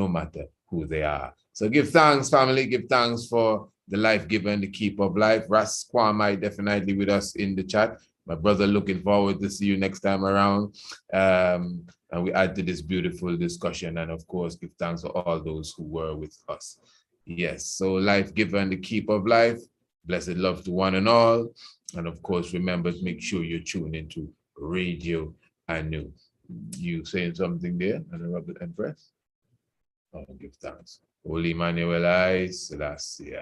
matter who they are. So give thanks, family. Give thanks for the life giver and the keeper of life. Ras Kwame definitely with us in the chat. My brother, looking forward to see you next time around. And we add to this beautiful discussion. And of course, give thanks to all those who were with us. Yes, so life giver and the keeper of life. Blessed love to one and all. And of course, remember to make sure you're tuned into Radio Anu. You saying something there, Honorable Empress? Oh, give thanks. Holy Manuel I Selassie.